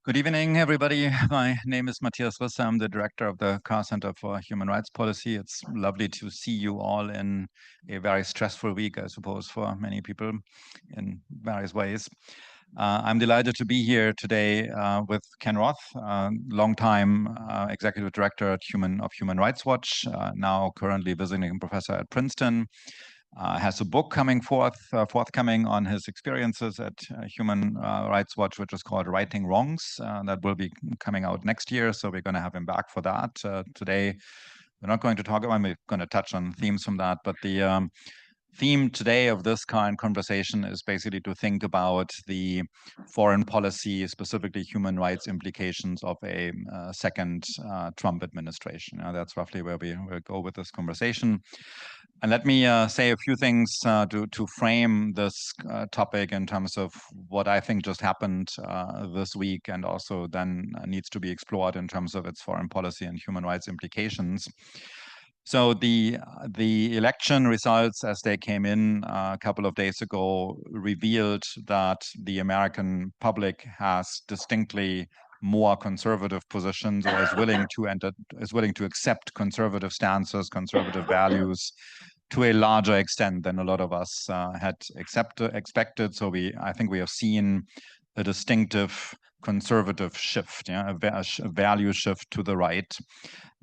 Good evening, everybody. My name is Matthias Risse. I'm the director of the Carr Center for Human Rights Policy. It's lovely to see you all in a very stressful week, I suppose, for many people in various ways. I'm delighted to be here today with Ken Roth, longtime executive director at Human Rights Watch, now currently visiting professor at Princeton. Has a book forthcoming on his experiences at Human Rights Watch, which is called Righting Wrongs. That will be coming out next year, so we're going to have him back for that. Today, we're not going to talk about, we're going to touch on themes from that, but the theme today of this kind of conversation is basically to think about the foreign policy, specifically human rights implications of a second Trump administration. That's roughly where we will go with this conversation. And let me say a few things to frame this topic in terms of what I think just happened this week, and also then needs to be explored in terms of its foreign policy and human rights implications. So the election results, as they came in a couple of days ago, revealed that the American public has distinctly more conservative positions, or is willing to accept conservative stances, conservative values, to a larger extent than a lot of us had expected. So I think we have seen a distinctive conservative shift, a value shift to the right.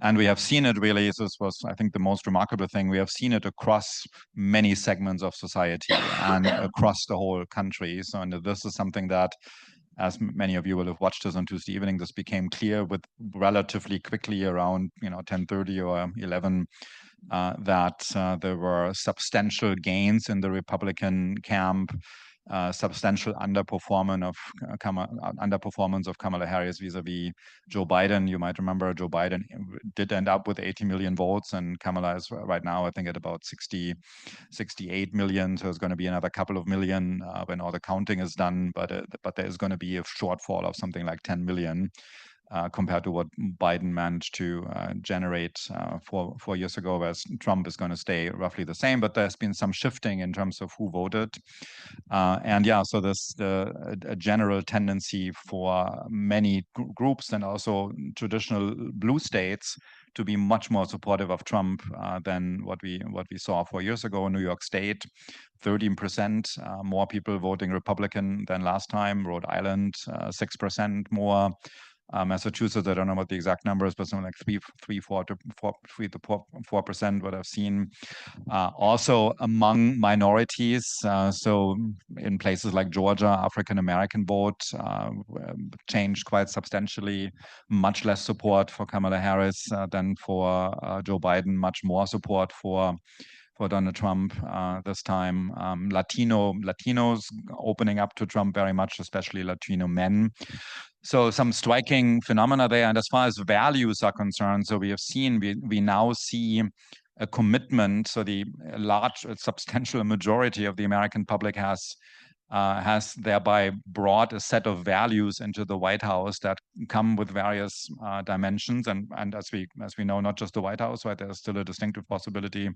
And we have seen it really, this was, I think, the most remarkable thing. We have seen it across many segments of society and across the whole country. So, and this is something that, as many of you will have watched us on Tuesday evening, this became clear with relatively quickly around 10:30 or 11, that there were substantial gains in the Republican camp, substantial underperformance of Kamala Harris vis-a-vis Joe Biden. You might remember Joe Biden did end up with 80 million votes, and Kamala is right now, I think, at about 68 million. So it's going to be another couple of million when all the counting is done. But there is going to be a shortfall of something like 10 million. Compared to what Biden managed to generate 4 years ago, whereas Trump is going to stay roughly the same. But there's been some shifting in terms of who voted. So there's a general tendency for many groups and also traditional blue states to be much more supportive of Trump than what we saw 4 years ago in New York State. 13% more people voting Republican than last time. Rhode Island, 6% more. Massachusetts, I don't know what the exact numbers, but something like 3 to 4%, what I've seen. Also among minorities, so in places like Georgia, African-American vote changed quite substantially. Much less support for Kamala Harris than for Joe Biden, much more support for Donald Trump this time. Latinos opening up to Trump very much, especially Latino men. So some striking phenomena there. And as far as values are concerned, so we now see a commitment. So the substantial majority of the American public has thereby brought a set of values into the White House that come with various dimensions. And as we know, not just the White House, right? There's still a distinctive possibility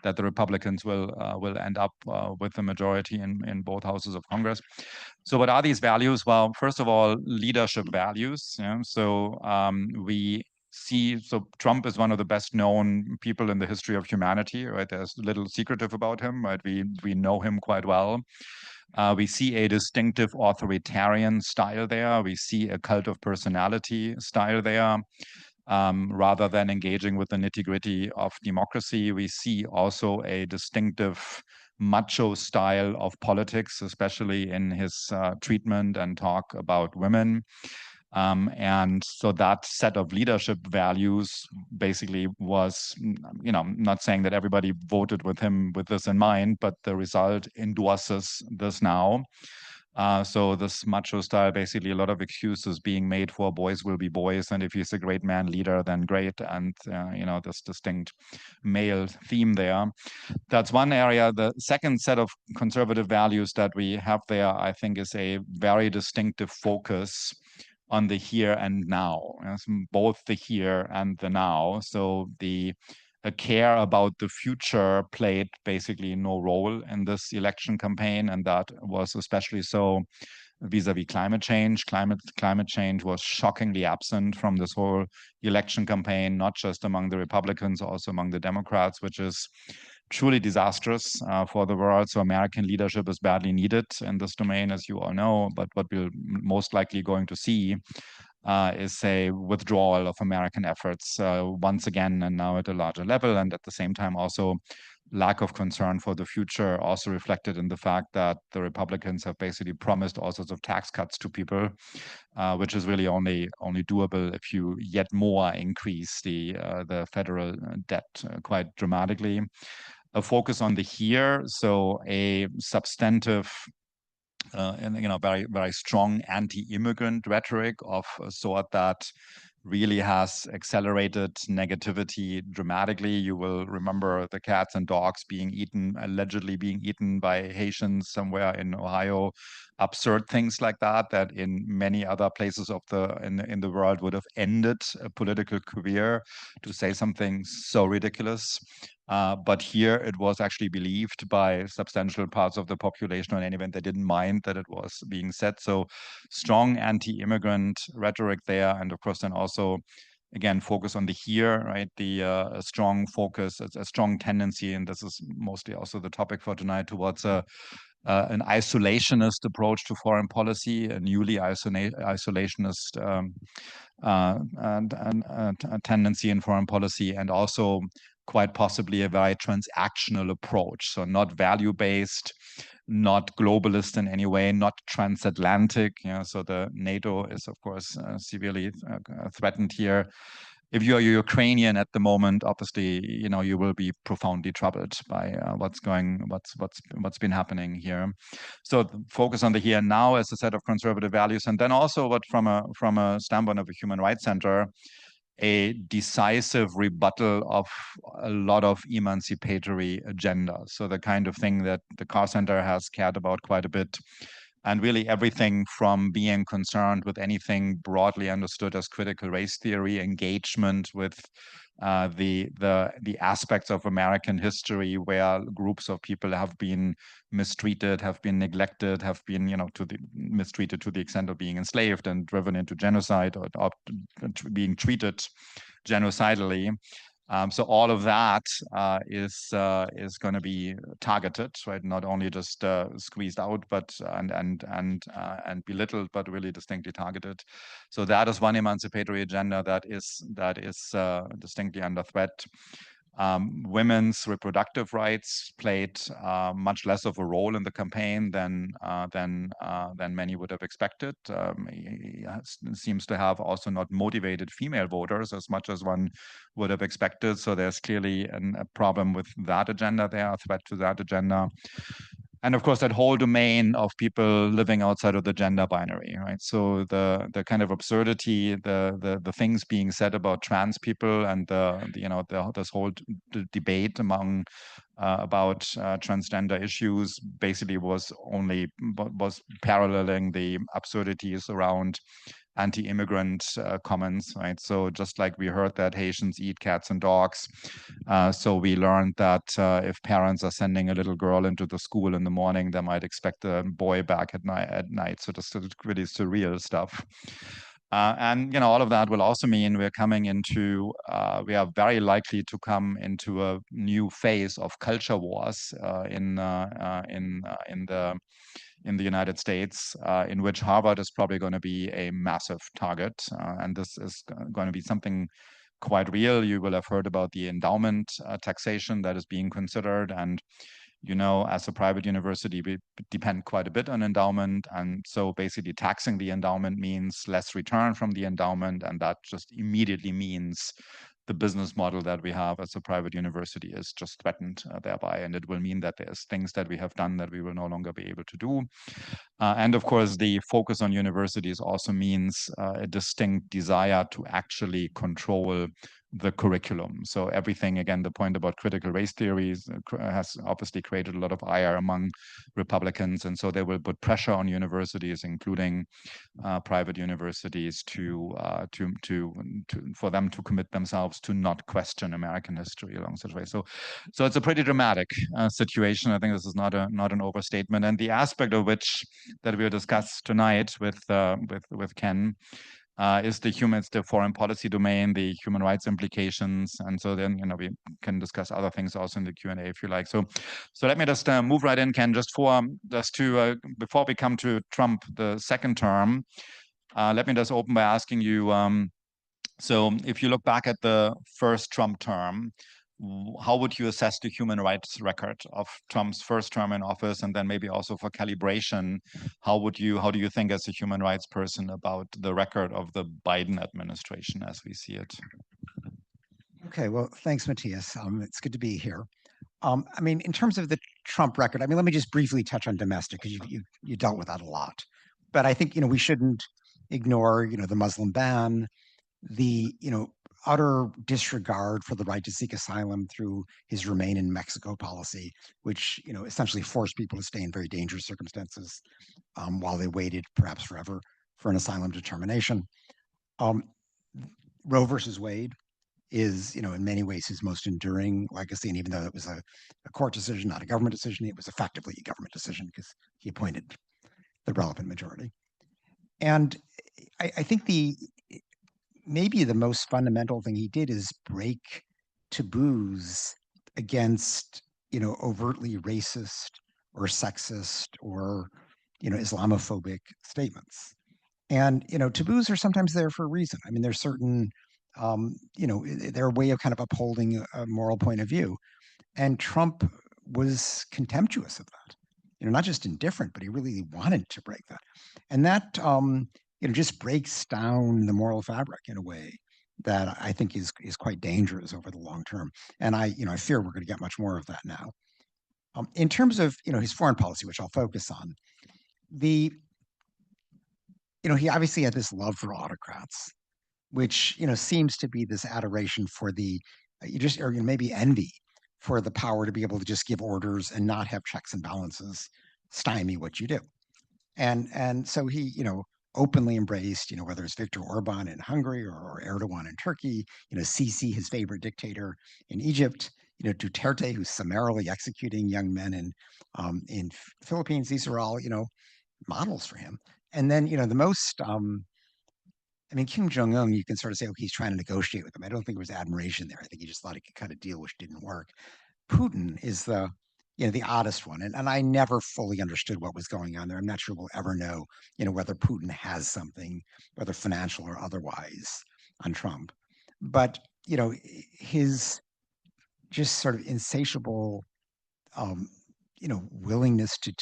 that the Republicans will end up with the majority in both houses of Congress. So what are these values? Well, first of all, leadership values. So Trump is one of the best known people in the history of humanity, right? There's little secretive about him, right? We know him quite well. We see a distinctive authoritarian style there. We see a cult of personality style there. Rather than engaging with the nitty-gritty of democracy, we see also a distinctive macho style of politics, especially in his treatment and talk about women. And so that set of leadership values basically was, not saying that everybody voted with him with this in mind, but the result endorses this now. So this macho style, basically a lot of excuses being made for boys will be boys, and if he's a great man leader, then great. And this distinct male theme there. That's one area. The second set of conservative values that we have there, I think, is a very distinctive focus on the here and now, both the here and the now. So a care about the future played basically no role in this election campaign, and that was especially so vis-a-vis climate change. Climate change was shockingly absent from this whole election campaign, not just among the Republicans, also among the Democrats, which is truly disastrous for the world. So American leadership is badly needed in this domain, as you all know. But what we're most likely going to see is a withdrawal of American efforts once again, and now at a larger level, and at the same time also lack of concern for the future, also reflected in the fact that the Republicans have basically promised all sorts of tax cuts to people, which is really only doable if you yet more increase the federal debt quite dramatically. A focus on the here, so a substantive and very very strong anti-immigrant rhetoric of a sort that really has accelerated negativity dramatically. You will remember the cats and dogs allegedly being eaten by Haitians somewhere in Ohio. Absurd things like that in many other places in the world would have ended a political career, to say something so ridiculous. But here it was actually believed by substantial parts of the population, or in any event, they didn't mind that it was being said. So strong anti-immigrant rhetoric there. And of course, then also, again, focus on the here, right? A strong focus, a strong tendency, and this is mostly also the topic for tonight, towards an isolationist approach to foreign policy, a newly isolationist tendency in foreign policy, and also quite possibly a very transactional approach. So not value-based, not globalist in any way, not transatlantic. So the NATO is, of course, severely threatened here. If you are Ukrainian at the moment, obviously, you will be profoundly troubled by what's been happening here. So focus on the here and now as a set of conservative values, and then also what from a standpoint of a human rights center, a decisive rebuttal of a lot of emancipatory agenda. So the kind of thing that the Carr Center has cared about quite a bit. And really everything from being concerned with anything broadly understood as critical race theory, engagement with the aspects of American history where groups of people have been mistreated, have been neglected, have been, mistreated to the extent of being enslaved and driven into genocide, or being treated genocidally. So all of that is going to be targeted, right? Not only just squeezed out, but and belittled, but really distinctly targeted. So that is one emancipatory agenda that is distinctly under threat. Women's reproductive rights played much less of a role in the campaign than many would have expected. He seems to have also not motivated female voters as much as one would have expected. So there's clearly a problem with that agenda there, a threat to that agenda. And of course, that whole domain of people living outside of the gender binary, right? So the kind of absurdity, the things being said about trans people, and this whole debate about transgender issues basically was paralleling the absurdities around anti-immigrant comments, right? So just like we heard that Haitians eat cats and dogs, so we learned that if parents are sending a little girl into the school in the morning, they might expect a boy back at night. So just really surreal stuff. And all of that will also mean we are very likely to come into a new phase of culture wars in the United States, in which Harvard is probably going to be a massive target. And this is going to be something quite real. You will have heard about the endowment taxation that is being considered. And, as a private university, we depend quite a bit on endowment. And so basically taxing the endowment means less return from the endowment. And that just immediately means the business model that we have as a private university is just threatened thereby. And it will mean that there's things that we have done that we will no longer be able to do. And of course, the focus on universities also means a distinct desire to actually control the curriculum. So everything, again, the point about critical race theories has obviously created a lot of ire among Republicans, and so they will put pressure on universities, including private universities, for them to commit themselves to not question American history along such way. So it's a pretty dramatic situation. I think this is not an overstatement, and the aspect of which that we'll discuss tonight with Ken is the foreign policy domain, the human rights implications, and so then we can discuss other things also in the Q&A if you like. So let me just move right in, Ken, before we come to Trump the second term. Let me just open by asking you. So if you look back at the first Trump term, how would you assess the human rights record of Trump's first term in office, and then maybe also for calibration, how do you think as a human rights person about the record of the Biden administration as we see it? Okay, well, thanks, Matthias. It's good to be here. I mean, in terms of the Trump record, I mean, let me just briefly touch on domestic because you dealt with that a lot. But I think we shouldn't ignore the Muslim ban, the utter disregard for the right to seek asylum through his remain in Mexico policy, which essentially forced people to stay in very dangerous circumstances while they waited perhaps forever for an asylum determination. Roe versus Wade is in many ways his most enduring legacy, and even though it was a court decision, not a government decision, it was effectively a government decision because he appointed the relevant majority. And I think maybe the most fundamental thing he did is break taboos against overtly racist or sexist or Islamophobic statements. And taboos are sometimes there for a reason. I mean, there's certain they're a way of kind of upholding a moral point of view. And Trump was contemptuous of that. Not just indifferent, but he really wanted to break that. And that just breaks down the moral fabric in a way that I think is quite dangerous over the long term. And I fear we're going to get much more of that now. In terms of his foreign policy, which I'll focus on, he obviously had this love for autocrats, which seems to be this adoration for or maybe envy for the power to be able to just give orders and not have checks and balances stymie what you do. And so he openly embraced whether it's Viktor Orban in Hungary or Erdogan in Turkey, Sisi, his favorite dictator in Egypt, Duterte, who's summarily executing young men in Philippines. These are all models for him. And then the most I mean, Kim Jong-un, you can sort of say, oh, he's trying to negotiate with him. I don't think there was admiration there. I think he just thought he could cut a deal, which didn't work. Putin is the oddest one. And I never fully understood what was going on there. I'm not sure we'll ever know, whether Putin has something, whether financial or otherwise, on Trump. But, his just sort of insatiable, willingness to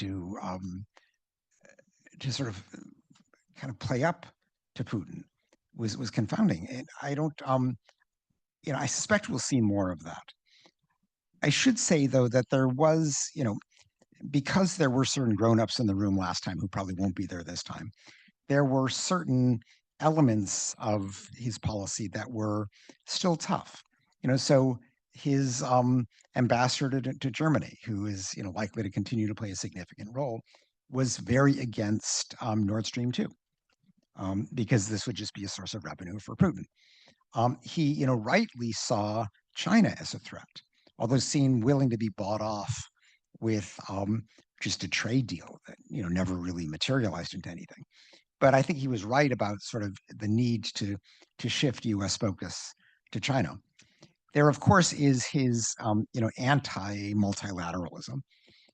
sort of kind of play up to Putin was confounding. And I don't, I suspect we'll see more of that. I should say, though, that there was, because there were certain grown-ups in the room last time who probably won't be there this time, there were certain elements of his policy that were still tough. So his ambassador to Germany, who is, likely to continue to play a significant role, was very against Nord Stream 2. Because this would just be a source of revenue for Putin. He, rightly saw China as a threat, although seemed willing to be bought off with just a trade deal that, never really materialized into anything. But I think he was right about sort of the need to shift U.S. focus to China. There, of course, is his, anti-multilateralism,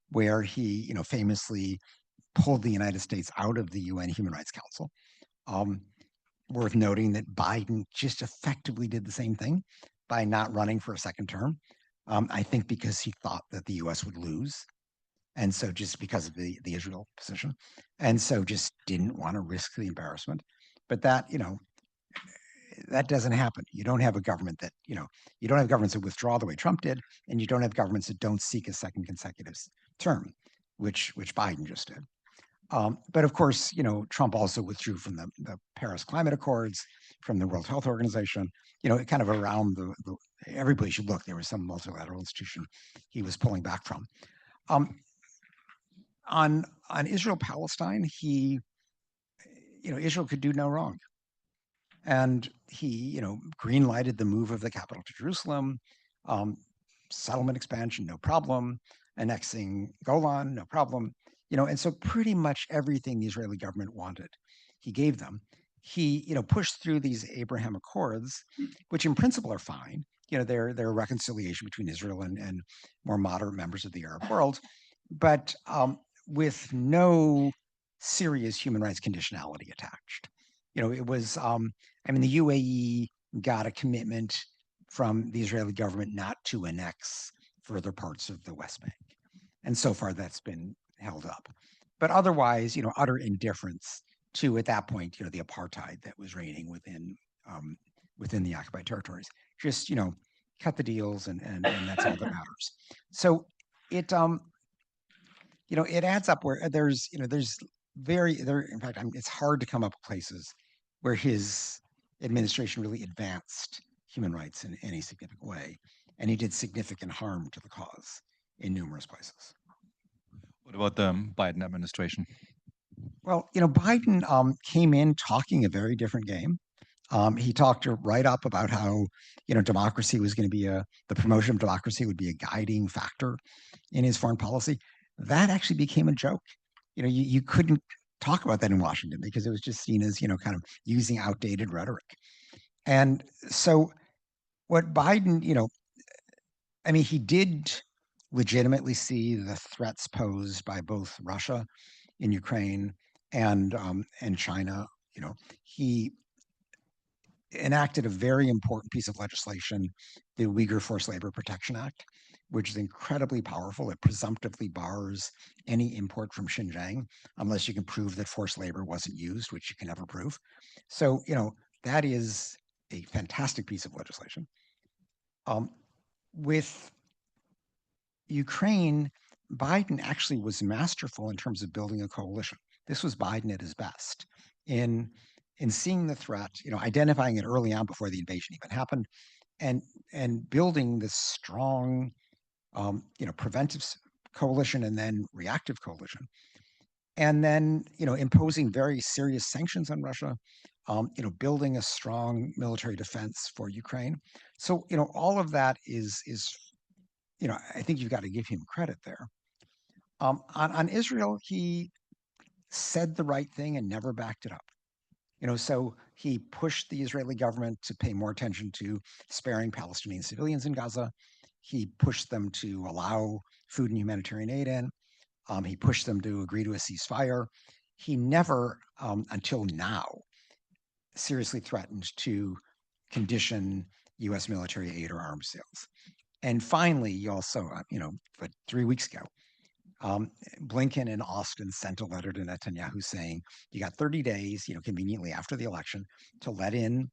where he, famously pulled the United States out of the UN Human Rights Council. Worth noting that Biden just effectively did the same thing by not running for a second term. I think because he thought that the U.S. would lose. And so just because of the Israel position. And so just didn't want to risk the embarrassment. But that, that doesn't happen. You don't have a government that, you don't have governments that withdraw the way Trump did, and you don't have governments that don't seek a second consecutive term, which Biden just did. But of course, Trump also withdrew from the Paris Climate Accords, from the World Health Organization. Kind of around everybody should look. There was some multilateral institution he was pulling back from. Um, on Israel Palestine, Israel could do no wrong, and he green lighted the move of the capital to Jerusalem, um, settlement expansion, no problem, annexing Golan, no problem, and so pretty much everything the Israeli government wanted, he gave them. He pushed through these Abraham Accords, which in principle are fine. They're a reconciliation between Israel and more moderate members of the Arab world, but with no serious human rights conditionality attached. It was the UAE got a commitment from the Israeli government not to annex further parts of the West Bank. And so far that's been held up. But otherwise, utter indifference to, at that point, the apartheid that was reigning within the occupied territories. Just, cut the deals and that's all that matters. So it it adds up where there's in fact, it's hard to come up with places where his administration really advanced human rights in any significant way, and he did significant harm to the cause in numerous places. What about the Biden administration? Well, Biden came in talking a very different game. He talked right up about how democracy was going to be the promotion of democracy would be a guiding factor in his foreign policy. That actually became a joke. You couldn't talk about that in Washington because it was just seen as kind of using outdated rhetoric. And so what Biden, he did legitimately see the threats posed by both Russia in Ukraine and China. He enacted a very important piece of legislation, the Uyghur Forced Labor Protection Act, which is incredibly powerful. It presumptively bars any import from Xinjiang unless you can prove that forced labor wasn't used, which you can never prove. So, that is a fantastic piece of legislation. With Ukraine, Biden actually was masterful in terms of building a coalition. This was Biden at his best in seeing the threat, identifying it early on before the invasion even happened, and building this strong, preventive coalition and then reactive coalition, and then imposing very serious sanctions on Russia, building a strong military defense for Ukraine. So all of that is I think you've got to give him credit there. On Israel, he said the right thing and never backed it up. So he pushed the Israeli government to pay more attention to sparing Palestinian civilians in Gaza. He pushed them to allow food and humanitarian aid in. He pushed them to agree to a ceasefire. He never, until now, seriously threatened to condition U.S. military aid or arms sales. And finally, he also, 3 weeks ago, Blinken and Austin sent a letter to Netanyahu saying, you got 30 days, conveniently after the election, to let in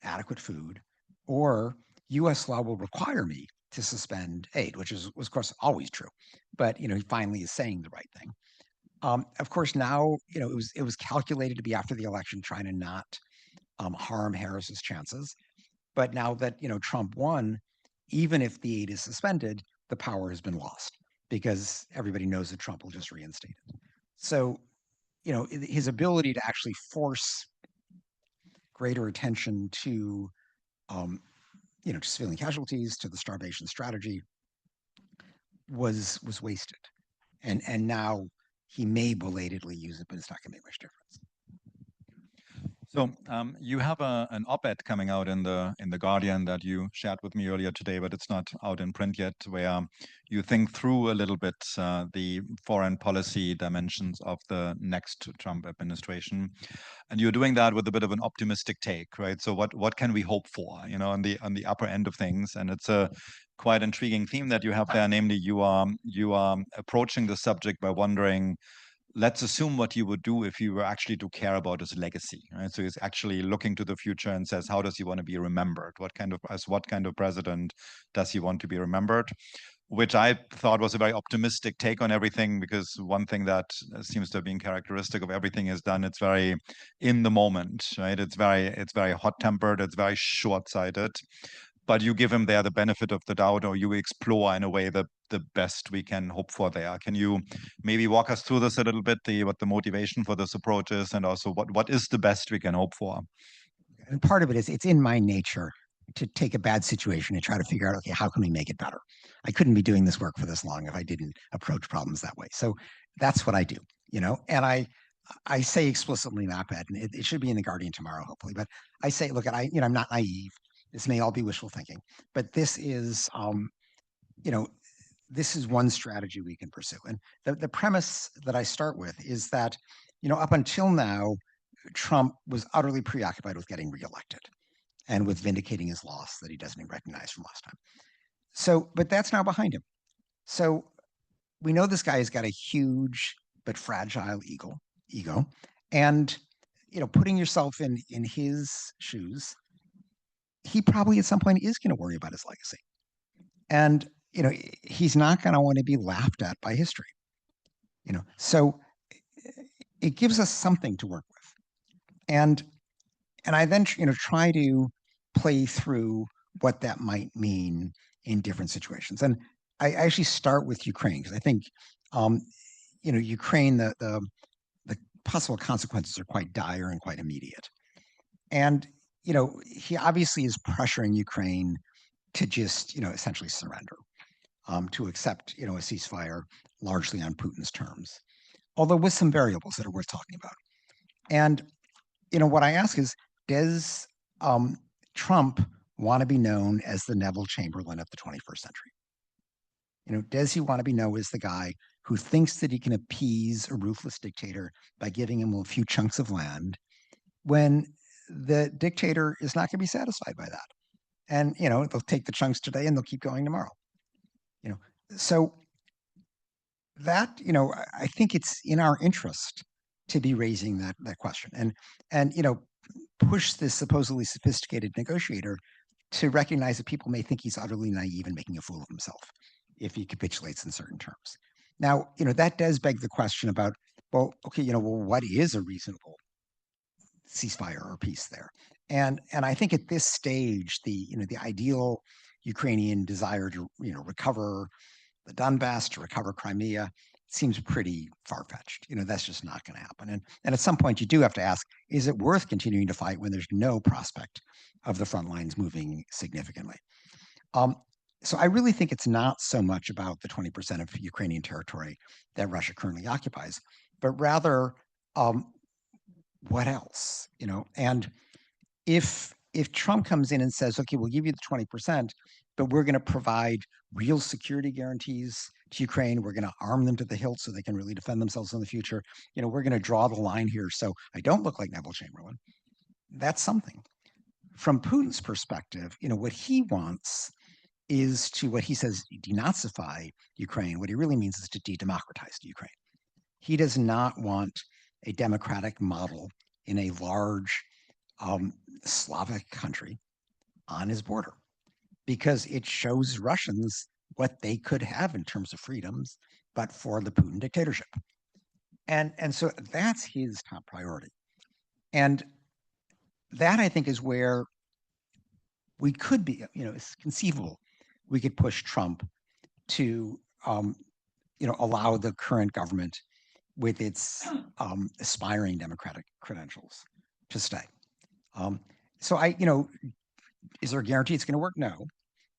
adequate food, or U.S. law will require me to suspend aid, which was of course always true. But he finally is saying the right thing. Of course, now it was calculated to be after the election, trying to not harm Harris's chances. But now that Trump won, even if the aid is suspended, the power has been lost because everybody knows that Trump will just reinstate it. So, his ability to actually force greater attention to, to civilian casualties, to the starvation strategy, was wasted, and now he may belatedly use it, but it's not going to make much difference. So you have an op-ed coming out in the Guardian that you shared with me earlier today, but it's not out in print yet, where you think through a little bit the foreign policy dimensions of the next Trump administration, and you're doing that with a bit of an optimistic take, right? So what can we hope for, on the upper end of things? And it's a quite intriguing theme that you have there, namely you are approaching the subject by wondering, let's assume what you would do if you were actually to care about his legacy, right? So he's actually looking to the future and says, how does he want to be remembered? What kind of president does he want to be remembered? which I thought was a very optimistic take on everything, because one thing that seems to have been characteristic of everything is done, it's very in the moment, right? It's very hot-tempered, it's very short-sighted, but you give him there the benefit of the doubt, or you explore in a way the best we can hope for there. Can you maybe walk us through this a little bit, what the motivation for this approach is, and also what is the best we can hope for? And part of it is it's in my nature to take a bad situation and try to figure out, okay, how can we make it better? I couldn't be doing this work for this long if I didn't approach problems that way. So that's what I do, and I say explicitly in the op-ed, and it should be in the Guardian tomorrow, hopefully. But I say, look, I'm not naive. This may all be wishful thinking, but this is, this is one strategy we can pursue. And the premise that I start with is that, up until now, Trump was utterly preoccupied with getting reelected and with vindicating his loss that he doesn't even recognize from last time. So, but that's now behind him. So we know this guy has got a huge but fragile ego, and putting yourself in his shoes, he probably at some point is going to worry about his legacy, and he's not going to want to be laughed at by history. So it gives us something to work with, and I then try to play through what that might mean in different situations. And I actually start with Ukraine because I think Ukraine, the possible consequences are quite dire and quite immediate. And he obviously is pressuring Ukraine to just essentially surrender, to accept a ceasefire largely on Putin's terms, although with some variables that are worth talking about. And what I ask is, does Trump want to be known as the Neville Chamberlain of the 21st century? Does he want to be known as the guy who thinks that he can appease a ruthless dictator by giving him a few chunks of land when the dictator is not going to be satisfied by that? And, they'll take the chunks today and they'll keep going tomorrow. So that, I think it's in our interest to be raising that question and push this supposedly sophisticated negotiator to recognize that people may think he's utterly naive and making a fool of himself if he capitulates in certain terms. Now, that does beg the question about, well, okay, what is a reasonable ceasefire or peace there? And I think at this stage, the ideal Ukrainian desire to recover the Donbass, to recover Crimea, seems pretty far-fetched. That's just not going to happen. And at some point, you do have to ask, is it worth continuing to fight when there's no prospect of the front lines moving significantly? So I really think it's not so much about the 20% of Ukrainian territory that Russia currently occupies, but rather what else? And if Trump comes in and says, okay, we'll give you the 20%, but we're going to provide real security guarantees to Ukraine. We're going to arm them to the hilt so they can really defend themselves in the future. We're going to draw the line here so I don't look like Neville Chamberlain. That's something. From Putin's perspective, what he wants is to, what he says, denazify Ukraine. What he really means is to de-democratize Ukraine. He does not want a democratic model in a large Slavic country on his border, because it shows Russians what they could have in terms of freedoms, but for the Putin dictatorship. And so that's his top priority. And that, I think, is where we could be, it's conceivable we could push Trump to, allow the current government with its aspiring democratic credentials to stay. So is there a guarantee it's going to work? No,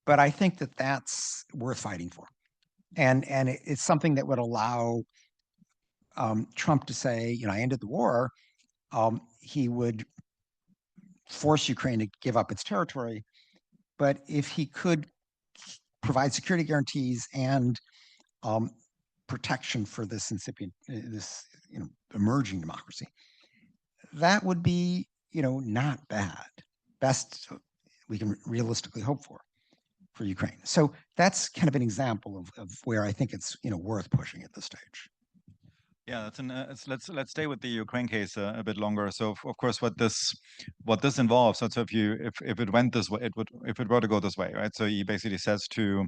but I think that that's worth fighting for, and it's something that would allow Trump to say, I ended the war. He would force Ukraine to give up its territory, but if he could provide security guarantees and protection for this incipient, emerging democracy, that would be, not bad. Best we can realistically hope for Ukraine. So that's kind of an example of where I think it's worth pushing at this stage. Yeah, let's stay with the Ukraine case a bit longer. So of course, what this involves. So if it went this way, if it were to go this way, right? So he basically says to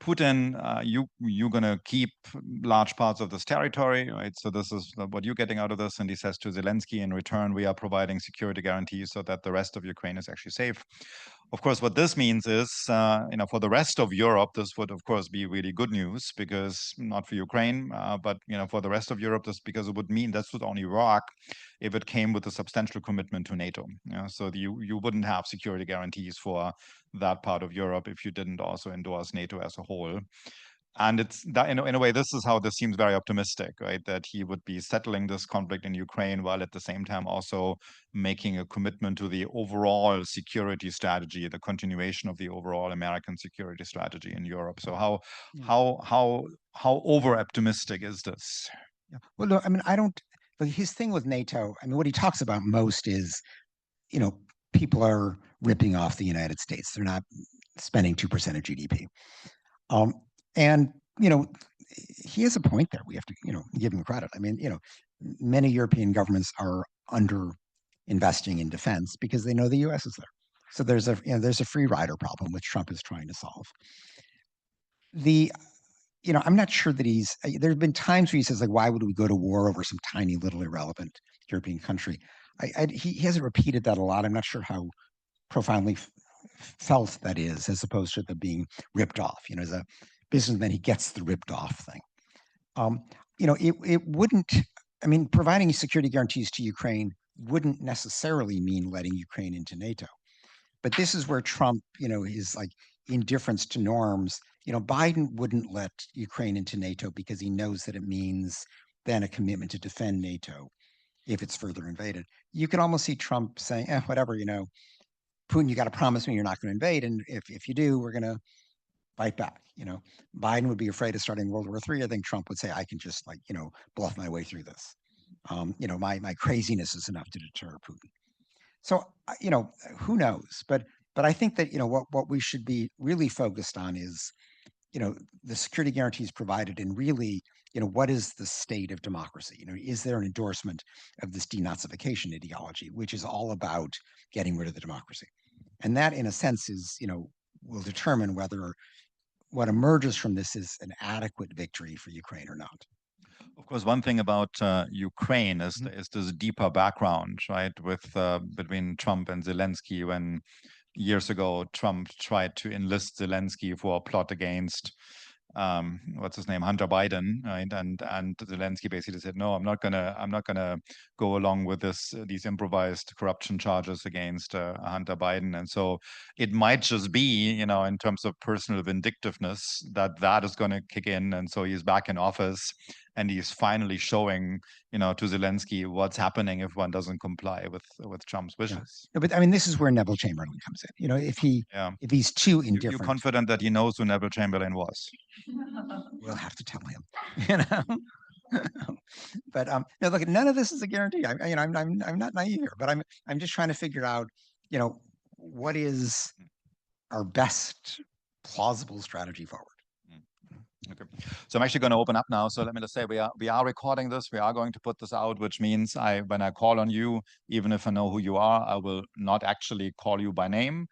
Putin, you're going to keep large parts of this territory, right? So this is what you're getting out of this. And he says to Zelensky, in return, we are providing security guarantees so that the rest of Ukraine is actually safe. Of course, what this means is, for the rest of Europe, this would, of course, be really good news, because not for Ukraine, but, for the rest of Europe, because it would mean this would only work if it came with a substantial commitment to NATO. So you wouldn't have security guarantees for that part of Europe if you didn't also endorse NATO as a whole. And it's that in a way, this is how this seems very optimistic, right? That he would be settling this conflict in Ukraine while at the same time also making a commitment to the overall security strategy, the continuation of the overall American security strategy in Europe. So how over optimistic is this? Yeah. Well, no, I mean, his thing with NATO, I mean, what he talks about most is, people are ripping off the United States. They're not spending 2% of GDP. And, he has a point there. We have to, give him credit. I mean, many European governments are under investing in defense because they know the US is there. So there's a free rider problem, which Trump is trying to solve. I'm not sure that there's been times where he says, like, why would we go to war over some tiny little irrelevant European country? He hasn't repeated that a lot. I'm not sure how profoundly felt that is, as opposed to the being ripped off. As a businessman, he gets the ripped off thing. It wouldn't, I mean, providing security guarantees to Ukraine wouldn't necessarily mean letting Ukraine into NATO. But this is where Trump, is like indifference to norms. Biden wouldn't let Ukraine into NATO because he knows that it means then a commitment to defend NATO if it's further invaded. You can almost see Trump saying, whatever, Putin, you got to promise me you're not going to invade. And if you do, we're going to fight back. Biden would be afraid of starting World War III. I think Trump would say, I can just bluff my way through this. My craziness is enough to deter Putin. So, who knows? But I think that, what we should be really focused on is, the security guarantees provided, and really, what is the state of democracy? Is there an endorsement of this denazification ideology, which is all about getting rid of the democracy? And that, in a sense, is, will determine whether what emerges from this is an adequate victory for Ukraine or not. Of course, one thing about Ukraine is this deeper background, right, with between Trump and Zelensky, when years ago Trump tried to enlist Zelensky for a plot against what's his name, Hunter Biden, right? And Zelensky basically said, no, I'm not gonna go along with these improvised corruption charges against Hunter Biden. And so it might just be, in terms of personal vindictiveness, that is going to kick in. And so he's back in office, and he's finally showing, to Zelensky what's happening if one doesn't comply with Trump's wishes. Yeah. But I mean, this is where Neville Chamberlain comes in. If he's too indifferent, you're confident that he knows who Neville Chamberlain was. We'll have to tell him. But no, look, none of this is a guarantee. I'm not naive here, but I'm just trying to figure out, what is our best plausible strategy forward. Okay, so I'm actually going to open up now. So let me just say, we are recording this. We are going to put this out, which means when I call on you, even if I know who you are, I will not actually call you by name.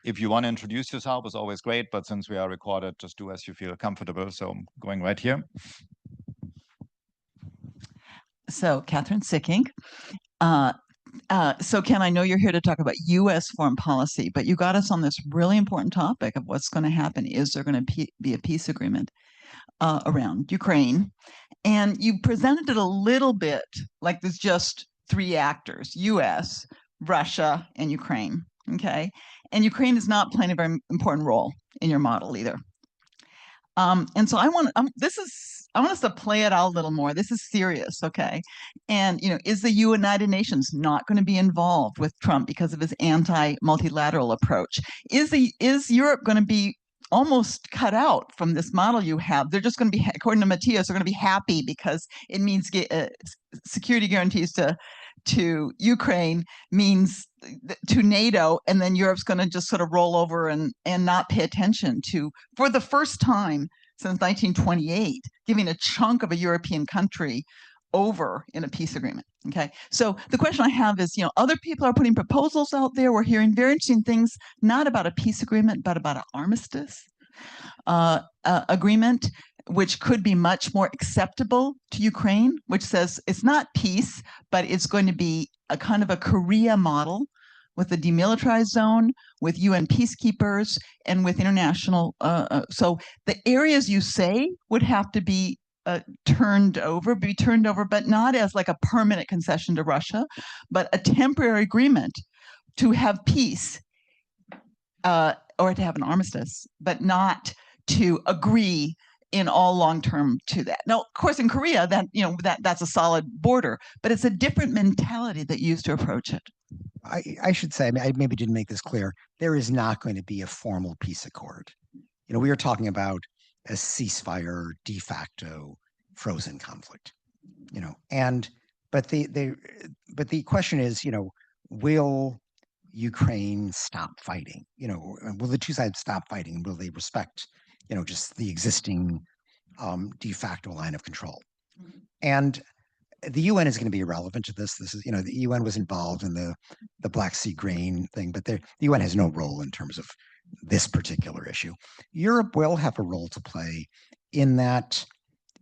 If you want to introduce yourself, it's always great. But since we are recorded, just do as you feel comfortable. So I'm going right here. So Catherine Sicking. So Ken, I know you're here to talk about U.S. foreign policy, but you got us on this really important topic of what's going to happen. Is there going to be a peace agreement around Ukraine? And you presented it a little bit like there's just three actors: U.S., Russia, and Ukraine. Okay, and Ukraine is not playing a very important role in your model either. And so I want us to play it out a little more. This is serious, okay? And is the United Nations not going to be involved with Trump because of his anti-multilateral approach? Is Europe going to be almost cut out from this model you have? They're just going to be, according to Matthias, they're going to be happy because it means security guarantees to Ukraine means to NATO, and then Europe's going to just sort of roll over and not pay attention to, for the first time since 1928, giving a chunk of a European country over in a peace agreement. Okay, so the question I have is, other people are putting proposals out there. We're hearing very interesting things, not about a peace agreement, but about an armistice. agreement, which could be much more acceptable to Ukraine, which says it's not peace, but it's going to be a kind of a Korea model with a demilitarized zone, with UN peacekeepers, and with international. So the areas you say would have to be turned over, but not as like a permanent concession to Russia, but a temporary agreement to have peace or to have an armistice, but not to agree in all long term to that. Now, of course, in Korea, that's a solid border, but it's a different mentality that you use to approach it. I should say, I mean, I maybe didn't make this clear. There is not going to be a formal peace accord. We are talking about a ceasefire, de facto, frozen conflict. But the question is, will Ukraine stop fighting? Will the two sides stop fighting? Will they respect, just the existing de facto line of control? And the UN is going to be irrelevant to this. This is, the UN was involved in the Black Sea grain thing, but the UN has no role in terms of this particular issue. Europe will have a role to play in that.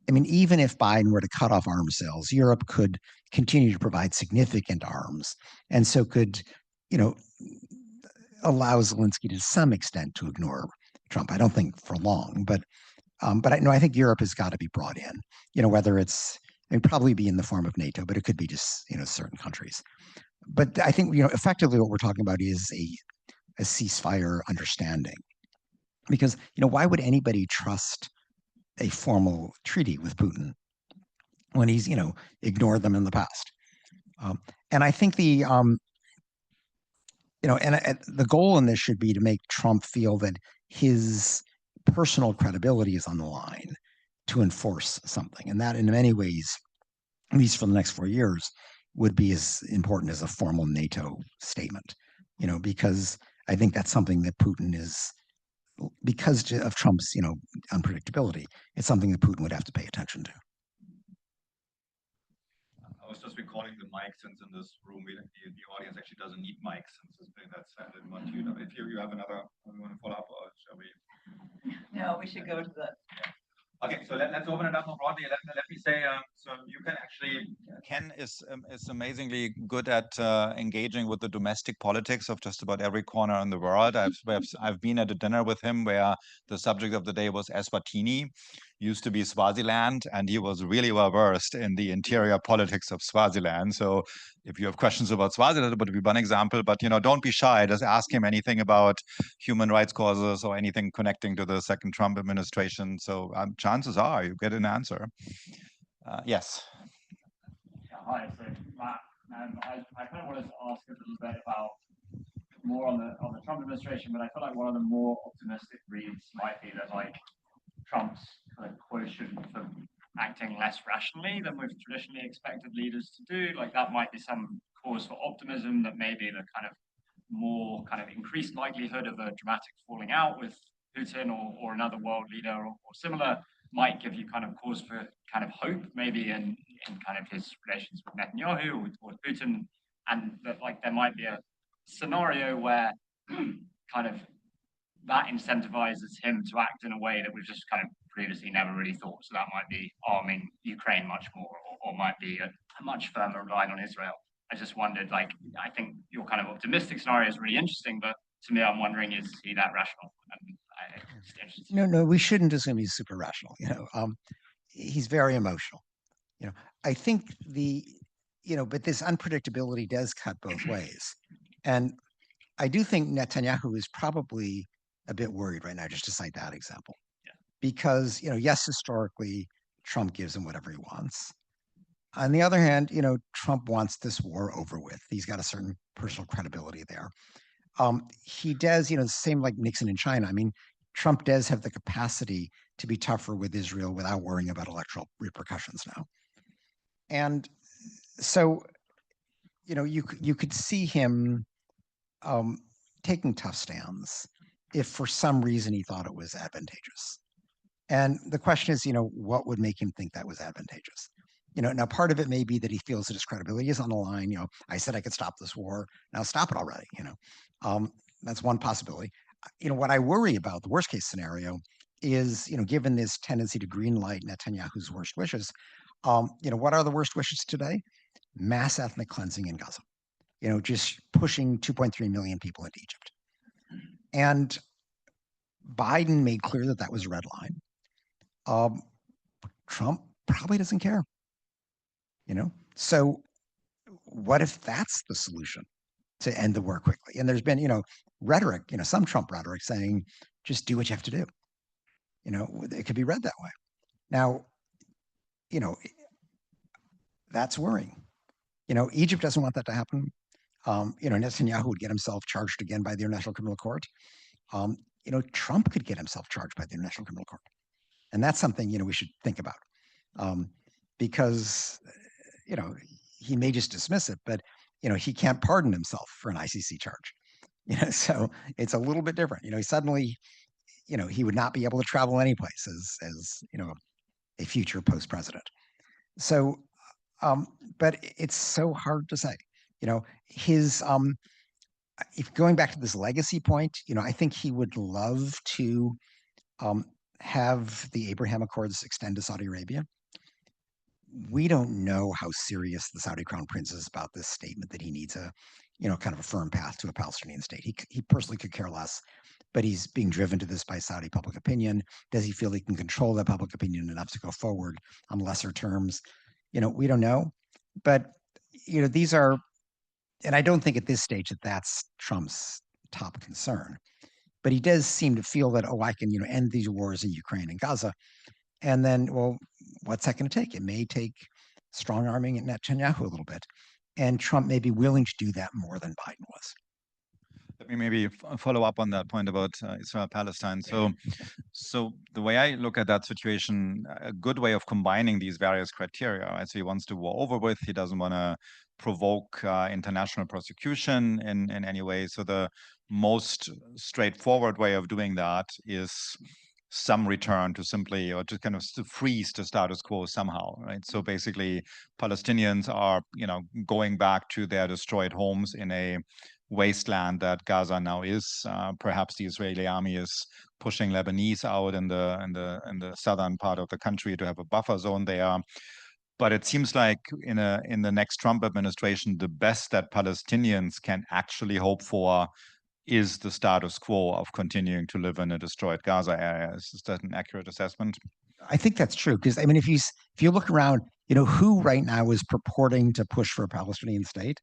I mean, even if Biden were to cut off arms sales, Europe could continue to provide significant arms, and so could, allow Zelensky to some extent to ignore Trump. I don't think for long, but I think Europe has got to be brought in. Whether it's, probably be in the form of NATO, but it could be just certain countries. But I think effectively what we're talking about is a ceasefire understanding, because why would anybody trust a formal treaty with Putin when he's ignored them in the past? And I think the the goal in this should be to make Trump feel that his personal credibility is on the line to enforce something, and that in many ways, at least for the next 4 years, would be as important as a formal NATO statement. Because I think that's something that Putin is, because of Trump's unpredictability, it's something that Putin would have to pay attention to. I was just recalling the mic, since in this room the audience actually doesn't need mics, since that's I didn't want you. If you have another, you want to follow up, or shall we? No, we should go to the. Okay, so let's open it up more broadly. Let me say, so you can actually, Ken is amazingly good at engaging with the domestic politics of just about every corner in the world. I've been at a dinner with him where the subject of the day was Eswatini, used to be Swaziland, and he was really well versed in the interior politics of Swaziland. So if you have questions about Swaziland, that would be one example, but don't be shy. Just ask him anything about human rights causes or anything connecting to the second Trump administration. So chances are you get an answer. Yes. Yeah, hi, so Matt. I kind of wanted to ask a little bit about more on the Trump administration, but I feel like one of the more optimistic reads might be that Trump's kind of quotient for acting less rationally than we've traditionally expected leaders to do. That might be some cause for optimism, that maybe the kind of more kind of increased likelihood of a dramatic falling out with Putin or another world leader or similar might give you kind of cause for kind of hope, maybe in kind of his relations with Netanyahu or with Putin, and that there might be a scenario where kind of that incentivizes him to act in a way that we've just kind of previously never really thought. So that might be arming Ukraine much more, or might be a much firmer line on Israel. I just wondered, I think your kind of optimistic scenario is really interesting, but to me, I'm wondering, is he that rational? No, we shouldn't assume he's super rational. He's very emotional. I think but this unpredictability does cut both ways. And I do think Netanyahu is probably a bit worried right now, just to cite that example. Yeah. Because, yes, historically, Trump gives him whatever he wants. On the other hand, Trump wants this war over with. He's got a certain personal credibility there. He does, the same like Nixon in China. I mean, Trump does have the capacity to be tougher with Israel without worrying about electoral repercussions now. And so, you could see him taking tough stands if for some reason he thought it was advantageous. And the question is, what would make him think that was advantageous? Now part of it may be that he feels that his credibility is on the line. I said I could stop this war. Now stop it already. That's one possibility. What I worry about, the worst case scenario, is, given this tendency to greenlight Netanyahu's worst wishes, what are the worst wishes today? Mass ethnic cleansing in Gaza, just pushing 2.3 million people into Egypt. And Biden made clear that that was a red line. Trump probably doesn't care, So what if that's the solution to end the war quickly? And there's been, rhetoric, some Trump rhetoric saying, just do what you have to do. It could be read that way. Now, that's worrying. Egypt doesn't want that to happen. Netanyahu would get himself charged again by the International Criminal Court. Trump could get himself charged by the International Criminal Court. And that's something, we should think about. Because, he may just dismiss it, but, he can't pardon himself for an ICC charge. So it's a little bit different. Suddenly, he would not be able to travel any place as a future post-president. So, but it's so hard to say. His if going back to this legacy point, I think he would love to have the Abraham Accords extend to Saudi Arabia. We don't know how serious the Saudi Crown Prince is about this statement that he needs a, kind of a firm path to a Palestinian state. He personally could care less, but he's being driven to this by Saudi public opinion. Does he feel he can control that public opinion enough to go forward on lesser terms? We don't know. But, these are, and I don't think at this stage that that's Trump's top concern. But he does seem to feel that, I can, end these wars in Ukraine and Gaza. And then, well, what's that going to take? It may take strong arming at Netanyahu a little bit. And Trump may be willing to do that more than Biden was. Let me maybe follow up on that point about Israel-Palestine. So the way I look at that situation, a good way of combining these various criteria, right? So he wants the war over with. He doesn't want to provoke international prosecution in any way. So the most straightforward way of doing that is some return to simply, or to kind of freeze the status quo somehow, right? So basically, Palestinians are, going back to their destroyed homes in a wasteland that Gaza now is. Perhaps the Israeli army is pushing Lebanese out in the southern part of the country to have a buffer zone there. But it seems like in the next Trump administration, the best that Palestinians can actually hope for is the status quo of continuing to live in a destroyed Gaza area. Is that an accurate assessment? I think that's true, because I mean, if you look around, who right now is purporting to push for a Palestinian state?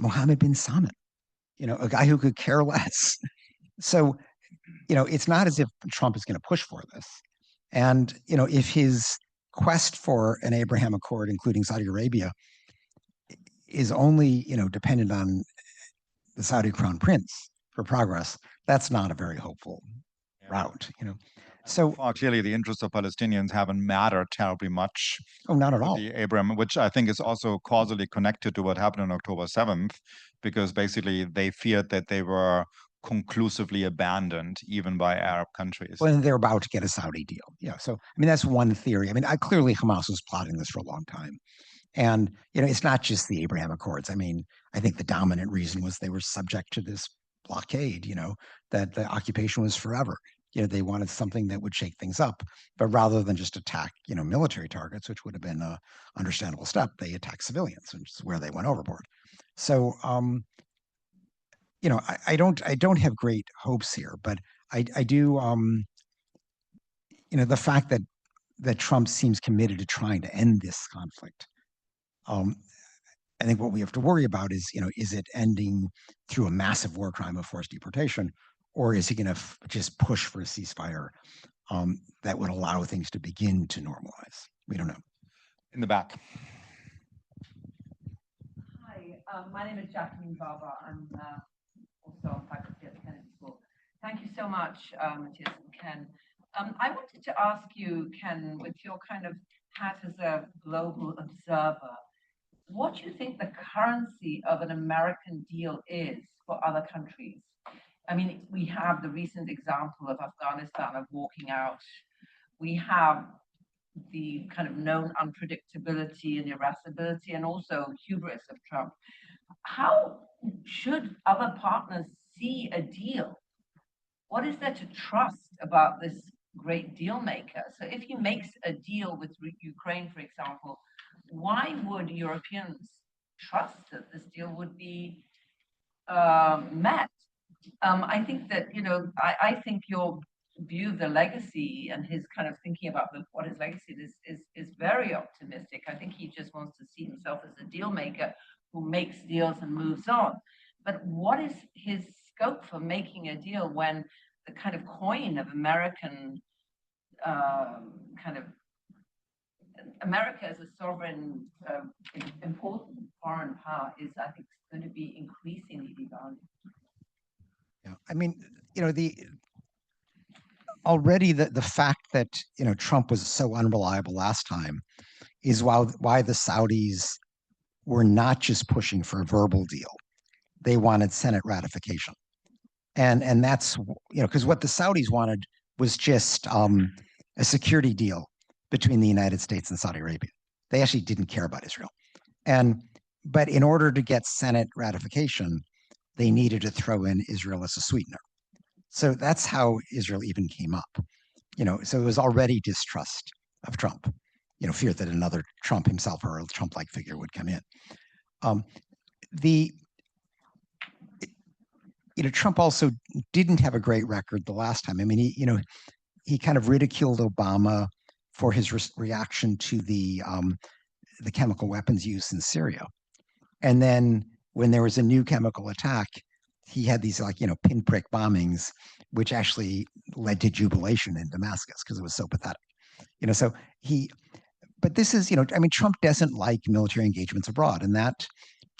Mohammed bin Salman, a guy who could care less. So, it's not as if Trump is going to push for this. And, if his quest for an Abraham Accord, including Saudi Arabia, is only, dependent on the Saudi Crown Prince for progress, that's not a very hopeful route, So clearly, the interests of Palestinians haven't mattered terribly much. Oh, not at all. The Abraham, which I think is also causally connected to what happened on October 7th, because basically they feared that they were conclusively abandoned even by Arab countries. Well, they're about to get a Saudi deal. Yeah. So, I mean, that's one theory. I mean, clearly Hamas was plotting this for a long time. And, it's not just the Abraham Accords. I mean, I think the dominant reason was they were subject to this blockade, that the occupation was forever. They wanted something that would shake things up. But rather than just attack, military targets, which would have been an understandable step, they attacked civilians, which is where they went overboard. So, I don't have great hopes here, but I do, the fact that Trump seems committed to trying to end this conflict. I think what we have to worry about is, is it ending through a massive war crime of forced deportation, or is he going to just push for a ceasefire that would allow things to begin to normalize? We don't know. In the back. Hi, my name is Jacqueline Barber. I'm also on faculty at the Kennedy School. Thank you so much, Matthias and Ken. I wanted to ask you, Ken, with your kind of hat as a global observer, what do you think the currency of an American deal is for other countries? I mean, we have the recent example of Afghanistan of walking out. We have the kind of known unpredictability and irascibility and also hubris of Trump. How should other partners see a deal? What is there to trust about this great deal maker. So if he makes a deal with Ukraine, for example, why would Europeans trust that this deal would be met? I think that, I think your view of the legacy and his kind of thinking about what his legacy is very optimistic. I think he just wants to see himself as a deal maker who makes deals and moves on. But what is his scope for making a deal when the kind of coin of American kind of America as a sovereign, important foreign power is, I think, going to be increasingly devalued. Yeah, I mean, already the fact that Trump was so unreliable last time is why the Saudis were not just pushing for a verbal deal; they wanted Senate ratification, and that's because what the Saudis wanted was just a security deal between the United States and Saudi Arabia. They actually didn't care about Israel, but in order to get Senate ratification, they needed to throw in Israel as a sweetener. So that's how Israel even came up. So it was already distrust of Trump, fear that another Trump himself or a Trump-like figure would come in. Trump also didn't have a great record the last time. I mean, he kind of ridiculed Obama for his reaction to the chemical weapons use in Syria. And then when there was a new chemical attack, he had these pinprick bombings, which actually led to jubilation in Damascus because it was so pathetic. But this is, I mean, Trump doesn't like military engagements abroad, and that,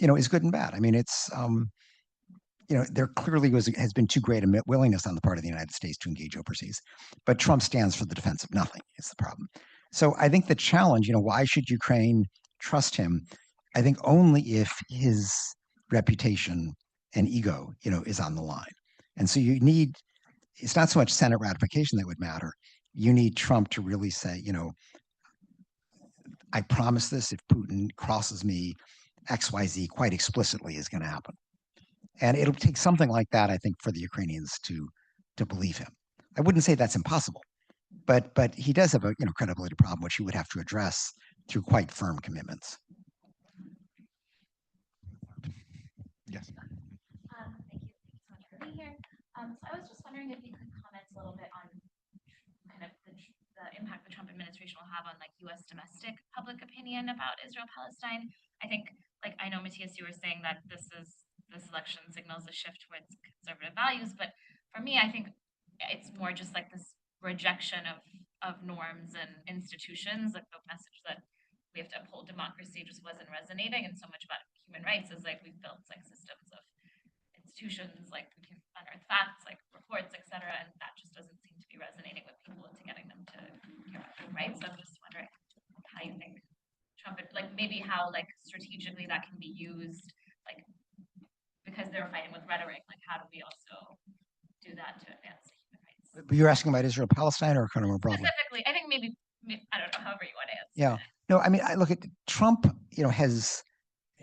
is good and bad. I mean, it's, there clearly has been too great a willingness on the part of the United States to engage overseas, but Trump stands for the defense of nothing is the problem. So I think the challenge, why should Ukraine trust him? I think only if his reputation and ego, is on the line. And so it's not so much Senate ratification that would matter. You need Trump to really say, I promise this, if Putin crosses me, XYZ quite explicitly is going to happen. And it'll take something like that, I think, for the Ukrainians to believe him. I wouldn't say that's impossible, but he does have a credibility problem, which he would have to address through quite firm commitments. Yes. Thank you. Thank you so much for being here. So I was just wondering if you could comment a little bit on kind of the impact the Trump administration will have on U.S. domestic public opinion about Israel-Palestine. I think, I know, Matthias, you were saying that this election signals a shift towards conservative values, but for me, I think it's more just this rejection of norms and institutions. The message that we have to uphold democracy just wasn't resonating, and so much about human rights is we've built systems of institutions, we can unearth facts, reports, etc., and that just doesn't seem to be resonating with people into getting them to care about human rights. So I'm just wondering how you think Trump, maybe how strategically that can be used, because they're fighting with rhetoric. How do we also do that to advance human rights? But you're asking about Israel-Palestine or kind of more broadly? Specifically, I think maybe I don't know, however you want to answer. Yeah. No, I mean, I look at Trump, has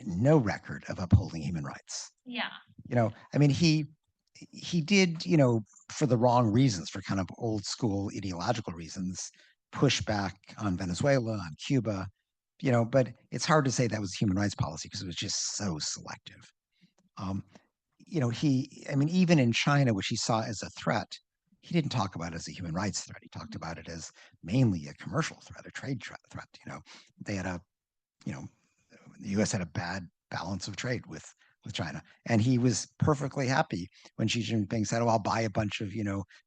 no record of upholding human rights. Yeah. I mean, he did, for the wrong reasons, for kind of old school ideological reasons, push back on Venezuela, on Cuba, but it's hard to say that was human rights policy because it was just so selective. I mean, even in China, which he saw as a threat, he didn't talk about it as a human rights threat. He talked about it as mainly a commercial threat, a trade threat. They had the U.S. had a bad balance of trade with China. And he was perfectly happy when Xi Jinping said, oh, I'll buy a bunch of,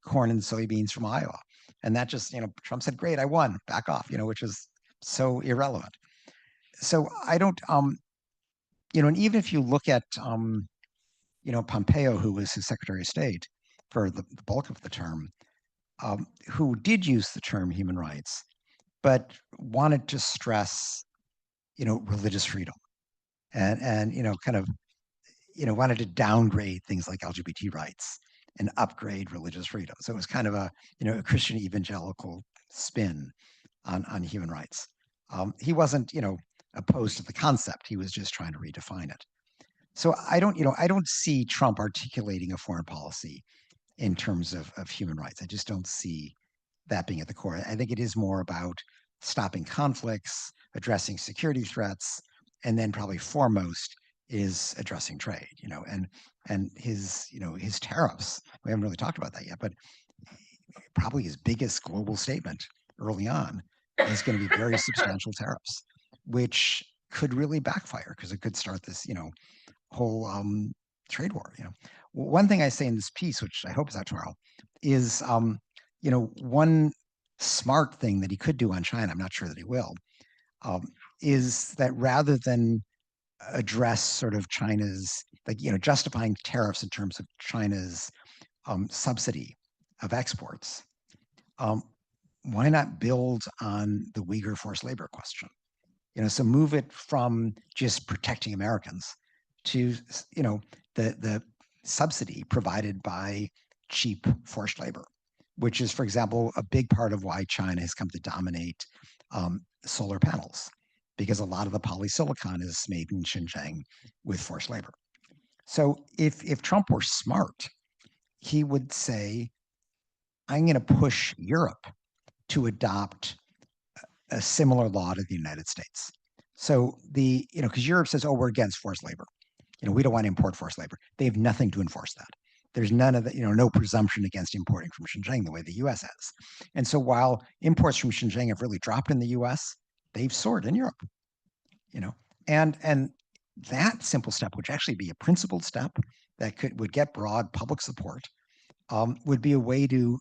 corn and soybeans from Iowa. And that just, Trump said, great, I won, back off, which is so irrelevant. So I don't, and even if you look at, Pompeo, who was his Secretary of State for the bulk of the term, who did use the term human rights, but wanted to stress, religious freedom and kind of, wanted to downgrade things like LGBT rights and upgrade religious freedom. So it was kind of a, a Christian evangelical spin on human rights. He wasn't, opposed to the concept. He was just trying to redefine it. So I don't see Trump articulating a foreign policy in terms of human rights. I just don't see that being at the core. I think it is more about stopping conflicts, addressing security threats, and then probably foremost is addressing trade, and his tariffs. We haven't really talked about that yet, but probably his biggest global statement early on is going to be very substantial tariffs, which could really backfire because it could start this, whole trade war. One thing I say in this piece, which I hope is out tomorrow, is one smart thing that he could do on China, I'm not sure that he will, is that rather than address sort of China's, justifying tariffs in terms of China's subsidy of exports, why not build on the Uyghur forced labor question? So move it from just protecting Americans to, the subsidy provided by cheap forced labor, which is, for example, a big part of why China has come to dominate solar panels, because a lot of the polysilicon is made in Xinjiang with forced labor. So if Trump were smart, he would say, I'm going to push Europe to adopt a similar law to the United States. So because Europe says, oh, we're against forced labor. We don't want to import forced labor. They have nothing to enforce that. There's none of that, no presumption against importing from Xinjiang the way the US has. And so while imports from Xinjiang have really dropped in the US, they've soared in Europe, and that simple step, which actually be a principled step that would get broad public support, would be a way to,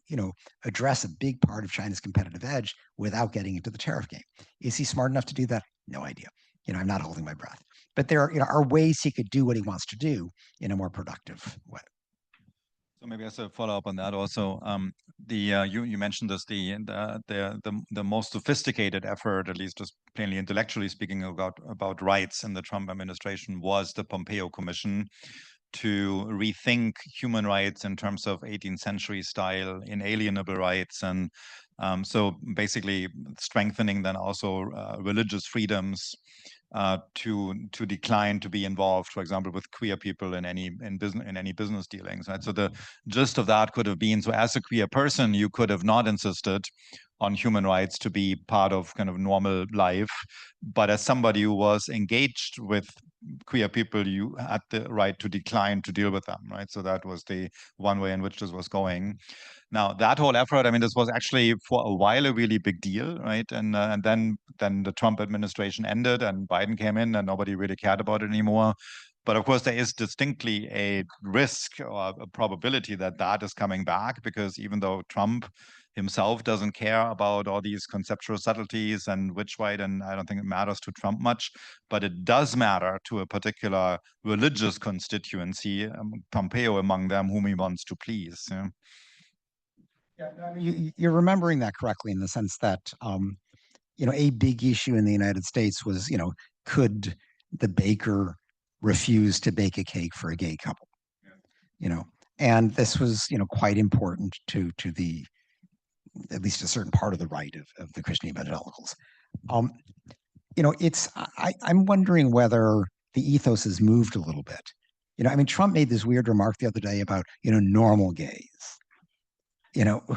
address a big part of China's competitive edge without getting into the tariff game. Is he smart enough to do that? No idea. I'm not holding my breath. But there are ways he could do what he wants to do in a more productive way. So maybe as a follow-up on that also, you mentioned this, the most sophisticated effort, at least just plainly intellectually speaking, about rights in the Trump administration was the Pompeo Commission, to rethink human rights in terms of 18th century style inalienable rights, and so basically strengthening then also religious freedoms, to decline to be involved, for example, with queer people in any business dealings. Right. So the gist of that could have been, so as a queer person, you could have not insisted on human rights to be part of kind of normal life, but as somebody who was engaged with queer people, you had the right to decline to deal with them, right? So that was the one way in which this was going. Now, that whole effort, I mean, this was actually for a while a really big deal, right? And then the Trump administration ended and Biden came in and nobody really cared about it anymore. But of course, there is distinctly a risk or a probability that that is coming back, because even though Trump himself doesn't care about all these conceptual subtleties and which right, and I don't think it matters to Trump much, but it does matter to a particular religious constituency, Pompeo among them, whom he wants to please. Yeah. Yeah, I mean, you're remembering that correctly in the sense that, a big issue in the United States was, could the baker refuse to bake a cake for a gay couple? Yeah. And this was, quite important to the, at least a certain part of the right of the Christian evangelicals. I'm wondering whether the ethos has moved a little bit. I mean, Trump made this weird remark the other day about, normal gays,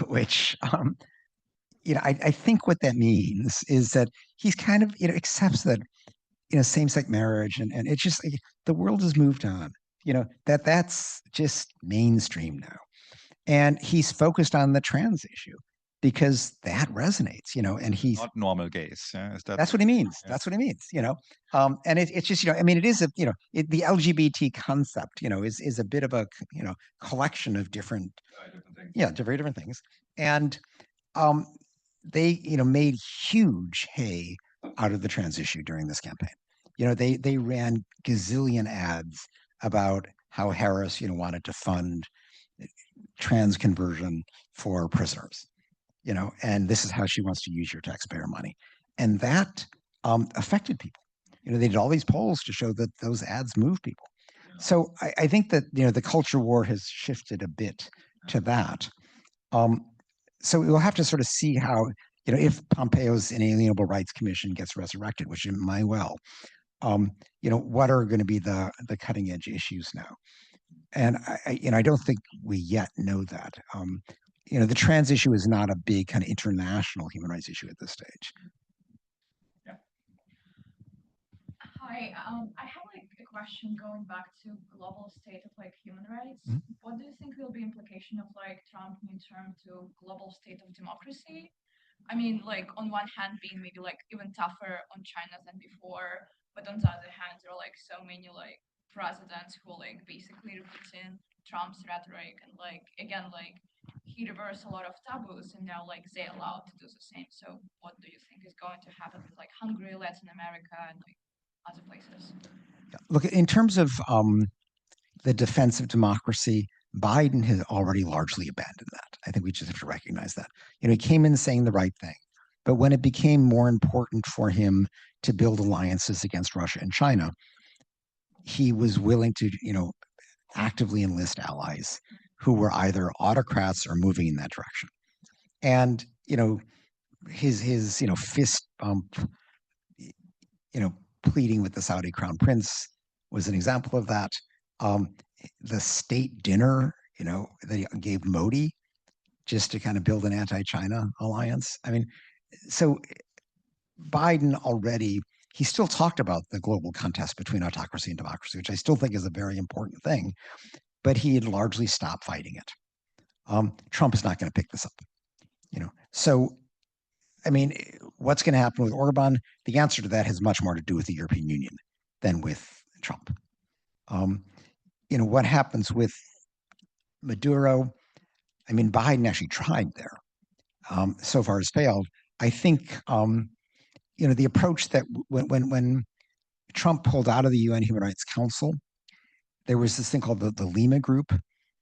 which, I think what that means is that he's kind of, accepts that, same-sex marriage and it's just like, the world has moved on, that's just mainstream now. And he's focused on the trans issue because that resonates, and he's not normal gays. Yeah? That's what he means. Yeah. That's what he means, and it's just, I mean, it is the LGBT concept, is a bit of a, collection of different things. Yeah, very different things. And they, made huge hay out of the trans issue during this campaign. They ran gazillion ads about how Harris, wanted to fund trans conversion for prisoners, and this is how she wants to use your taxpayer money. And that affected people. They did all these polls to show that those ads move people. So I think that, the culture war has shifted a bit to that. So we'll have to sort of see how, if Pompeo's Inalienable Rights Commission gets resurrected, which it might well, what are going to be the cutting edge issues now? And I don't think we yet know that. the trans issue is not a big kind of international human rights issue at this stage. Hi, I have like a question going back to global state of like human rights. Mhm. What do you think will be implication of like Trump midterm to global state of democracy? I mean, like on one hand being maybe like even tougher on China than before, but on the other hand, there are like so many like presidents who like basically repeating Trump's rhetoric and like again like he reversed a lot of taboos and now like they allowed to do the same. So what do you think is going to happen with like Hungary, Latin America, and like other places? Look, in terms of the defense of democracy, Biden has already largely abandoned that. I think we just have to recognize that. He came in saying the right thing, but when it became more important for him to build alliances against Russia and China, he was willing to, actively enlist allies who were either autocrats or moving in that direction. And, his fist bump, pleading with the Saudi crown prince was an example of that. The state dinner, that he gave Modi just to kind of build an anti-China alliance. I mean, so Biden already, he still talked about the global contest between autocracy and democracy, which I still think is a very important thing, but he had largely stopped fighting it. Trump is not going to pick this up, So, I mean, what's going to happen with Orban? The answer to that has much more to do with the European Union than with Trump. What happens with Maduro? I mean, Biden actually tried there. So far has failed. I think, the approach that when Trump pulled out of the UN Human Rights Council, there was this thing called the Lima Group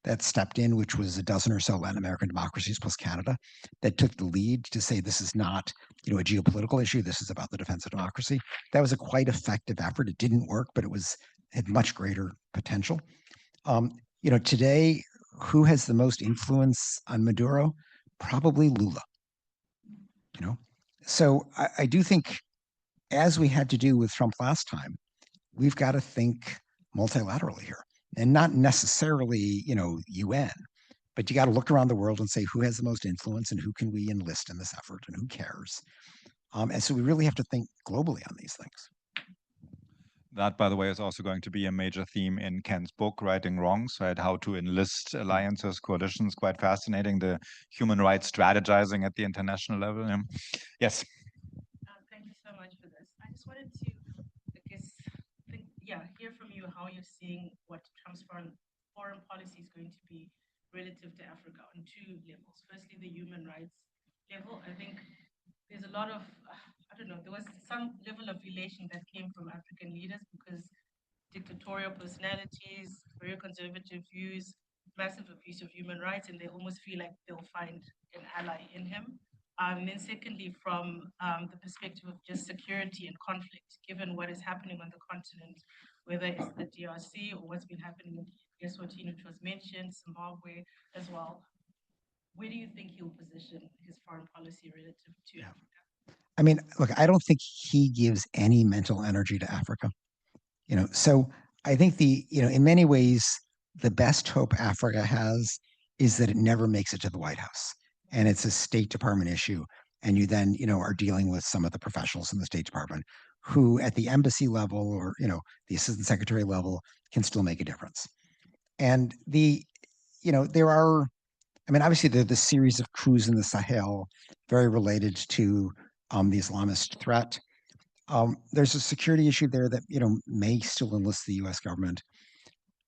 that stepped in, which was a dozen or so Latin American democracies plus Canada, that took the lead to say this is not, a geopolitical issue. This is about the defense of democracy. That was a quite effective effort. It didn't work, but had much greater potential. Today, who has the most influence on Maduro? Probably Lula. So I do think, as we had to do with Trump last time, we've got to think multilaterally here, and not necessarily, UN, but you got to look around the world and say who has the most influence and who can we enlist in this effort and who cares. And so we really have to think globally on these things. That, by the way, is also going to be a major theme in Ken's book, Righting Wrongs, right? How to enlist alliances, coalitions. Quite fascinating. The human rights strategizing at the international level. Yes. Thank you so much for this. I just wanted to, hear from you how you're seeing what Trump's foreign policy is going to be relative to Africa on two levels. Firstly, the human rights level. I think there's a lot of, there was some level of elation that came from African leaders because dictatorial personalities, very conservative views, massive abuse of human rights, and they almost feel like they'll find an ally in him. And then secondly, from the perspective of just security and conflict, given what is happening on the continent, whether it's the DRC or what's been happening in Eswatini, which was mentioned, Zimbabwe as well, where do you think he'll position his foreign policy relative to Africa? I mean, look, I don't think he gives any mental energy to Africa. So I think in many ways, the best hope Africa has is that it never makes it to the White House. And it's a State Department issue. And you then, are dealing with some of the professionals in the State Department who at the embassy level or, the assistant secretary level can still make a difference. And there are, obviously the series of coups in the Sahel, very related to the Islamist threat. There's a security issue there that, may still enlist the US government.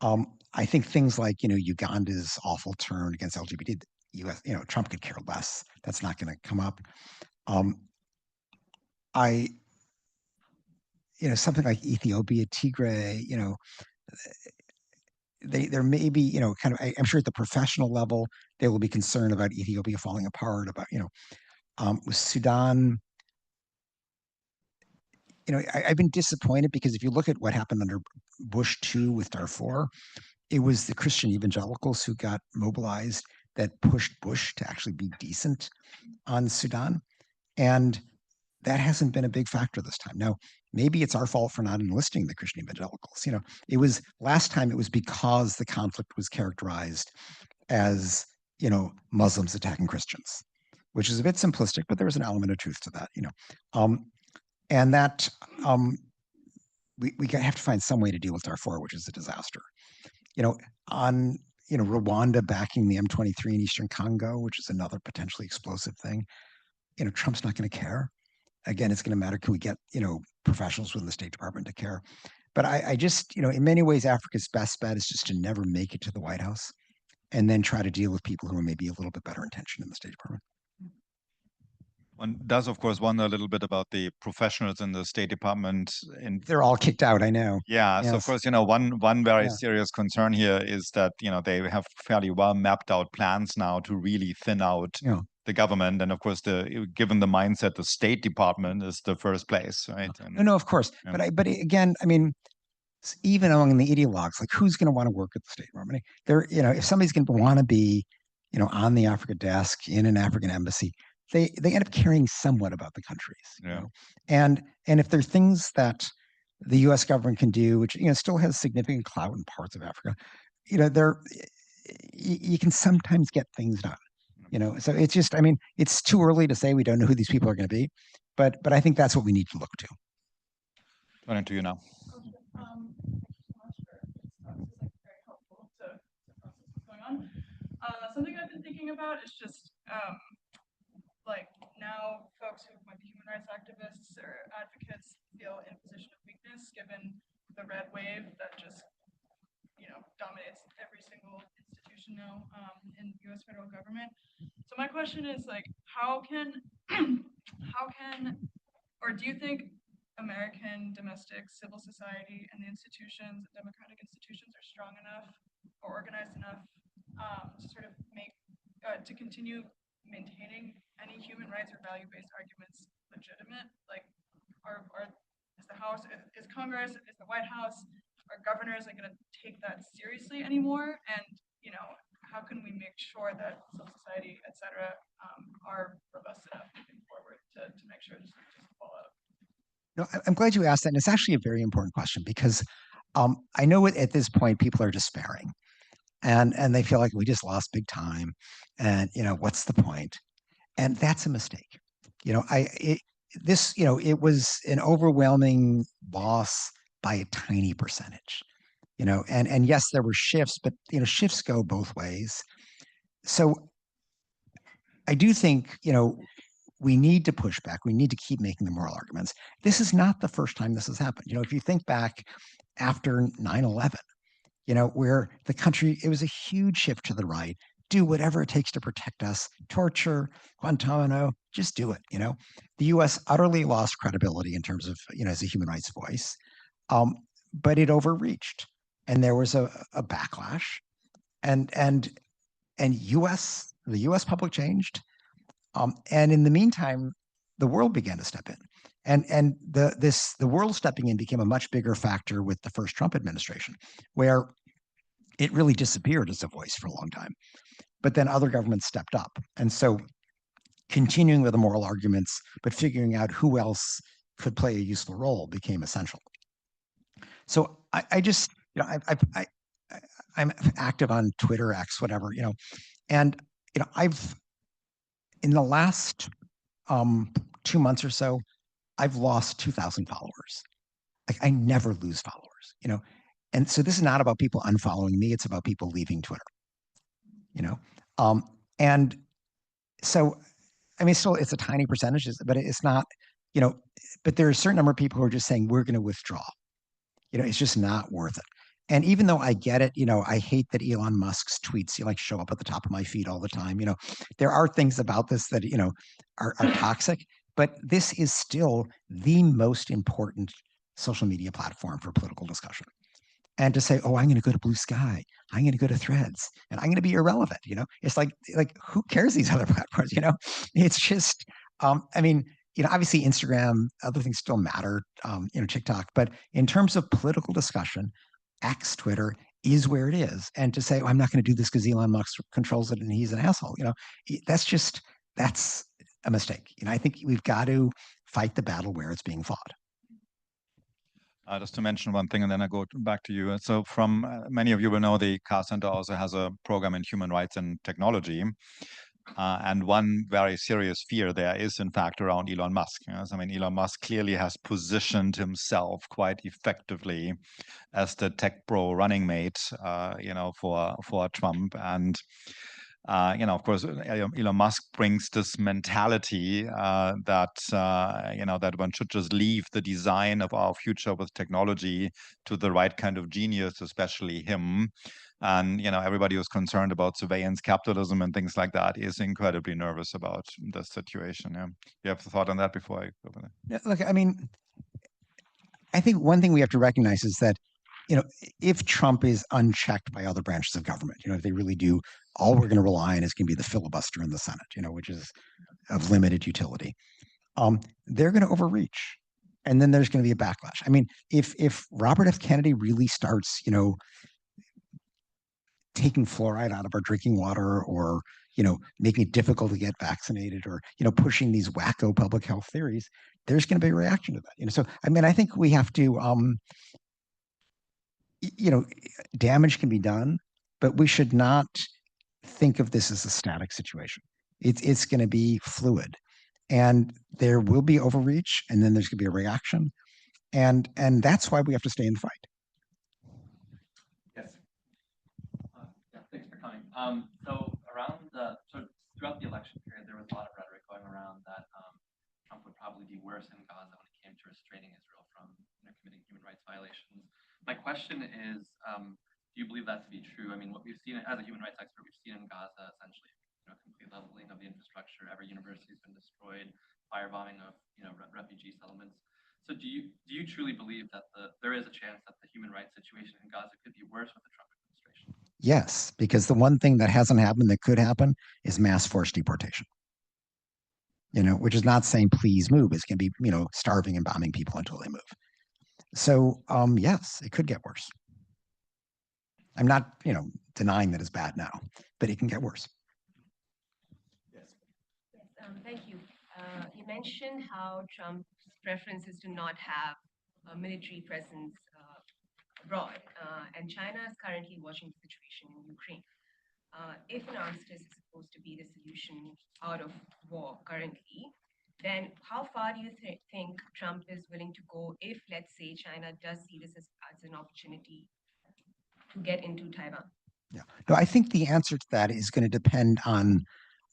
I think things like, Uganda's awful turn against LGBT, US, Trump could care less. That's not going to come up. Something like Ethiopia, Tigray, there may be, I'm sure at the professional level, they will be concerned about Ethiopia falling apart, about, with Sudan. I've been disappointed because if you look at what happened under Bush 2 with Darfur, it was the Christian evangelicals who got mobilized that pushed Bush to actually be decent on Sudan. And that hasn't been a big factor this time. Now, maybe it's our fault for not enlisting the Christian evangelicals. It was last time it was because the conflict was characterized as Muslims attacking Christians, which is a bit simplistic, but there was an element of truth to that, and that we have to find some way to deal with Darfur, which is a disaster. On Rwanda backing the M23 in Eastern Congo, which is another potentially explosive thing. Trump's not going to care. Again, it's going to matter. Can we get professionals within the State Department to care? But I just in many ways, Africa's best bet is just to never make it to the White House, and then try to deal with people who are maybe a little bit better intentioned in the State Department. One does, of course, wonder a little bit about the professionals in the State Department. And they're all kicked out, I know. Yeah, yes. So of course, one very serious concern here is that they have fairly well mapped out plans now to really thin out the government, and of course, given the mindset, the State Department is the first place, right? And, no, of course, but again, I mean, even among the ideologues, like who's going to want to work at the State Department? If somebody's going to want to be, on the Africa desk in an African embassy, they end up caring somewhat about the countries. And if there are things that the U.S. government can do, which still has significant clout in parts of Africa, you can sometimes get things done. So it's just, I mean, it's too early to say we don't know who these people are going to be, but I think that's what we need to look to. Turning to you now. Thank you so much for this is very helpful to process what's going on. Something I've been thinking about is just like now folks who might be human rights activists or advocates feel in a position of weakness given the red wave that just dominates every single institution now in the U.S. federal government. So my question is like, how can or do you think American domestic civil society and the institutions, democratic institutions, are strong enough or organized enough to sort of to continue maintaining any human rights or value-based arguments legitimate? Like, is the House, is Congress, is the White House, are governors going to take that seriously anymore? And how can we make sure that civil society, et cetera, are robust enough moving forward to make sure this doesn't fall out? No, I'm glad you asked that. And it's actually a very important question because I know at this point people are despairing and they feel like we just lost big time. And, what's the point? And that's a mistake. It was an overwhelming loss by a tiny percentage, and yes, there were shifts, but, shifts go both ways. So I do think, we need to push back. We need to keep making the moral arguments. This is not the first time this has happened. If you think back after 9/11, where the country, it was a huge shift to the right. Do whatever it takes to protect us. Torture, Guantanamo, just do it. The U.S. utterly lost credibility in terms of, as a human rights voice, but it overreached, and there was a backlash, and the U.S. public changed. And in the meantime, the world began to step in, and the world stepping in became a much bigger factor with the first Trump administration, where it really disappeared as a voice for a long time. But then other governments stepped up, and so continuing with the moral arguments, but figuring out who else could play a useful role became essential. So I just, I'm active on Twitter, X, whatever, and I've, in the last 2 months or so, I've lost 2,000 followers. Like, I never lose followers, and so this is not about people unfollowing me; it's about people leaving Twitter, and so, I mean, still, it's a tiny percentage, but it's not, but there are a certain number of people who are just saying we're going to withdraw. It's just not worth it. And even though I get it, I hate that Elon Musk's tweets show up at the top of my feed all the time. There are things about this that are toxic, but this is still the most important social media platform for political discussion. And to say, oh, I'm going to go to Blue Sky, I'm going to go to Threads, and I'm going to be irrelevant. It's like who cares these other platforms? It's just, I mean, obviously Instagram, other things still matter, TikTok, but in terms of political discussion, X, Twitter is where it is. And to say, oh, I'm not going to do this because Elon Musk controls it and he's an asshole, that's a mistake. I think we've got to fight the battle where it's being fought. Just to mention one thing, and then I go back to you. So, from many of you will know, the Carr Center also has a program in human rights and technology. And one very serious fear there is, in fact, around Elon Musk. Yes? I mean, Elon Musk clearly has positioned himself quite effectively as the tech bro running mate, for Trump. And of course, Elon Musk brings this mentality that one should just leave the design of our future with technology to the right kind of genius, especially him. And everybody who's concerned about surveillance capitalism and things like that is incredibly nervous about the situation. Yeah, you have a thought on that before I go on? Yeah, look, I mean, I think one thing we have to recognize is that, if Trump is unchecked by other branches of government, if they really do, all we're going to rely on is going to be the filibuster in the Senate, which is of limited utility. They're going to overreach, and then there's going to be a backlash. I mean, if Robert F. Kennedy really starts, taking fluoride out of our drinking water, or making it difficult to get vaccinated, or pushing these wacko public health theories, there's going to be a reaction to that. So I mean, I think we have to damage can be done, but we should not think of this as a static situation. It's going to be fluid, and there will be overreach, and then there's going to be a reaction, and that's why we have to stay in the fight. Yes. Yeah, thanks for coming. So throughout the election period, there was a lot of rhetoric going around that Trump would probably be worse in Gaza when it came to restraining Israel from committing human rights violations. My question is, do you believe that to be true? I mean, what we've seen as a human rights expert, we've seen in Gaza essentially, complete leveling of the infrastructure. Every university has been destroyed, firebombing of refugee settlements. So do you truly believe that there is a chance that the human rights situation in Gaza could be worse with the Trump administration? Yes, because the one thing that hasn't happened that could happen is mass forced deportation. Which is not saying please move. It's going to be starving and bombing people until they move. So yes, it could get worse. I'm not denying that it's bad now, but it can get worse. Yes. Yes, thank you. You mentioned how Trump's preference is to not have a military presence abroad, and China is currently watching the situation in Ukraine. If an armistice is supposed to be the solution out of war currently, then how far do you think Trump is willing to go if, let's say, China does see this as an opportunity to get into Taiwan? Yeah, no, I think the answer to that is going to depend on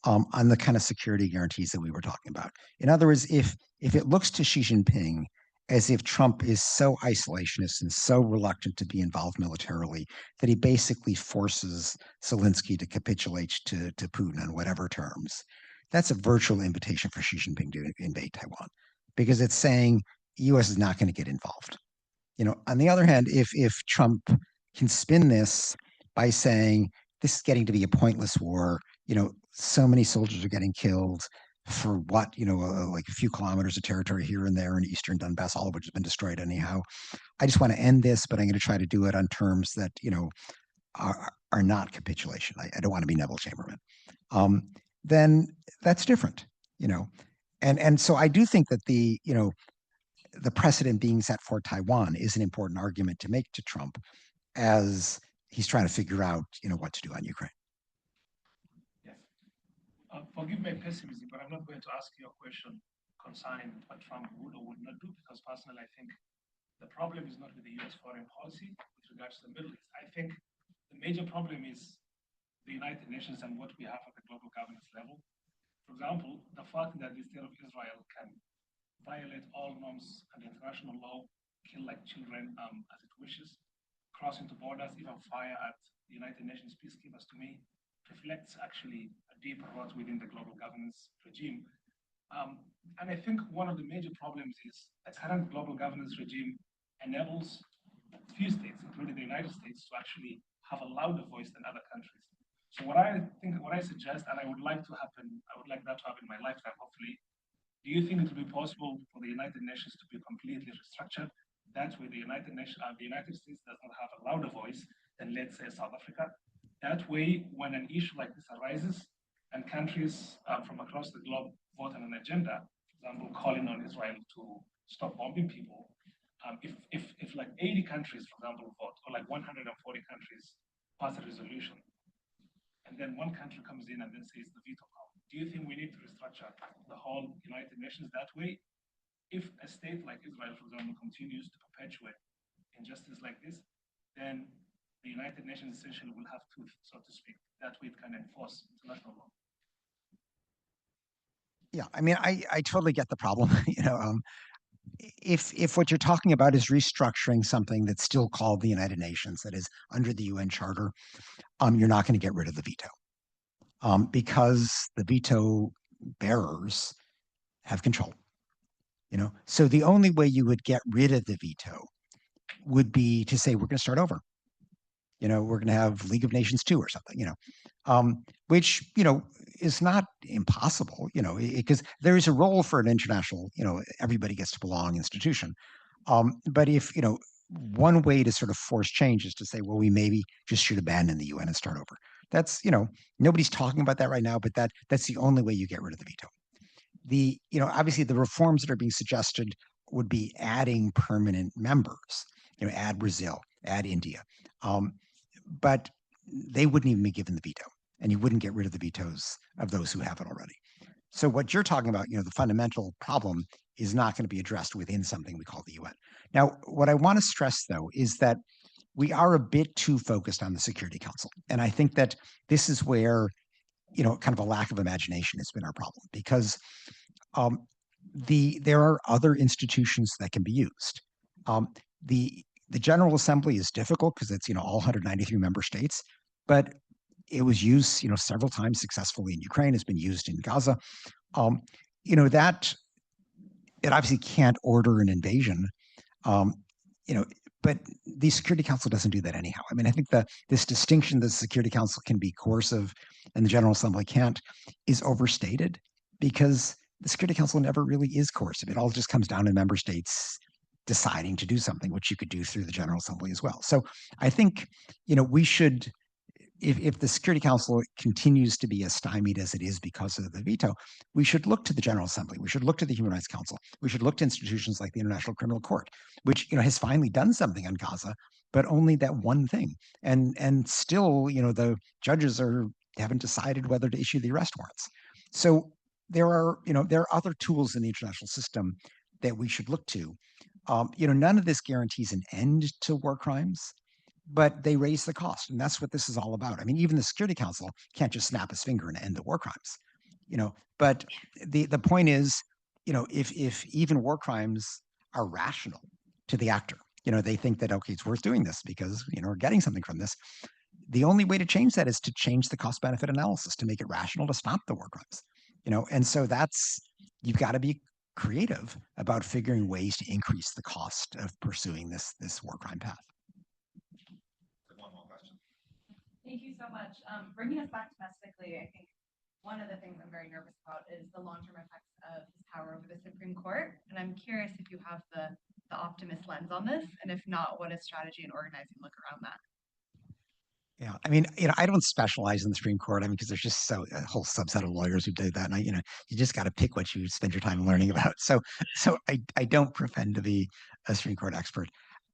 the kind of security guarantees that we were talking about. In other words, if it looks to Xi Jinping as if Trump is so isolationist and so reluctant to be involved militarily that he basically forces Zelensky to capitulate to Putin on whatever terms, that's a virtual invitation for Xi Jinping to invade Taiwan, because it's saying the U.S. is not going to get involved. On the other hand, if Trump can spin this by saying this is getting to be a pointless war, so many soldiers are getting killed for what, like a few kilometers of territory here and there in eastern Donbass, all of which has been destroyed anyhow. I just want to end this, but I'm going to try to do it on terms that, are not capitulation. I don't want to be Neville Chamberlain. Then that's different, and so I do think that the precedent being set for Taiwan is an important argument to make to Trump as he's trying to figure out, what to do on Ukraine. Yes. Forgive my pessimism, but I'm not going to ask you a question concerning what Trump would or would not do, because personally, I think the problem is not with the U.S. foreign policy with regards to the Middle East. I think the major problem is the United Nations and what we have at the global governance level. For example, the fact that the state of Israel can violate all norms and international law, kill like children as it wishes, cross into borders, even fire at the United Nations peacekeepers, to me, reflects actually a deeper rot within the global governance regime. And I think one of the major problems is the current global governance regime enables few states, including the United States, to actually have a louder voice than other countries. So what I suggest, and I would like that to happen in my lifetime, hopefully, do you think it will be possible for the United Nations to be completely restructured? That way the United States does not have a louder voice than, let's say, South Africa. That way, when an issue like this arises and countries from across the globe vote on an agenda, for example, calling on Israel to stop bombing people, if like 80 countries, for example, vote, or like 140 countries pass a resolution, and then one country comes in and then says the veto power, do you think we need to restructure the whole United Nations that way? If a state like Israel, for example, continues to perpetuate injustice like this, then the United Nations essentially will have tooth, so to speak. That way it can enforce international law. Yeah, I mean, I totally get the problem. If what you're talking about is restructuring something that's still called the United Nations, that is under the UN Charter, you're not going to get rid of the veto, because the veto bearers have control. So the only way you would get rid of the veto would be to say we're going to start over. We're going to have League of Nations 2 or something. Which is not impossible. Because there is a role for an international. Everybody gets to belong institution. But if one way to sort of force change is to say, well, we maybe just should abandon the UN and start over. That's nobody's talking about that right now, but that's the only way you get rid of the veto. Obviously the reforms that are being suggested would be adding permanent members. Add Brazil, add India, but they wouldn't even be given the veto, and you wouldn't get rid of the vetoes of those who have it already. So what you're talking about, the fundamental problem is not going to be addressed within something we call the UN. Now, what I want to stress, though, is that we are a bit too focused on the Security Council. And I think that this is where, kind of a lack of imagination has been our problem, because there are other institutions that can be used. The General Assembly is difficult because it's, all 193 member states, but it was used, several times successfully in Ukraine, has been used in Gaza. That it obviously can't order an invasion, but the Security Council doesn't do that anyhow. I mean, I think this distinction that the Security Council can be coercive and the General Assembly can't is overstated, because the Security Council never really is coercive. It all just comes down to member states deciding to do something, which you could do through the General Assembly as well. So I think, we should, if the Security Council continues to be as stymied as it is because of the veto, we should look to the General Assembly. We should look to the Human Rights Council. We should look to institutions like the International Criminal Court, which has finally done something on Gaza, but only that one thing. And still, the judges haven't decided whether to issue the arrest warrants. So there are other tools in the international system that we should look to. None of this guarantees an end to war crimes, but they raise the cost, and that's what this is all about. I mean, even the Security Council can't just snap its finger and end the war crimes, But the point is, if even war crimes are rational to the actor, they think that, okay, it's worth doing this because we're getting something from this. The only way to change that is to change the cost benefit analysis to make it rational to stop the war crimes. And so you've got to be creative about figuring ways to increase the cost of pursuing this war crime path. One more question. Thank you so much. Bringing us back domestically, I think one of the things I'm very nervous about is the long-term effects of his power over the Supreme Court. And I'm curious if you have the optimist lens on this, and if not, what is strategy and organizing look around that? Yeah, I mean, I don't specialize in the Supreme Court. I mean, because there's just a whole subset of lawyers who do that, and you just got to pick what you spend your time learning about. So I don't pretend to be a Supreme Court expert.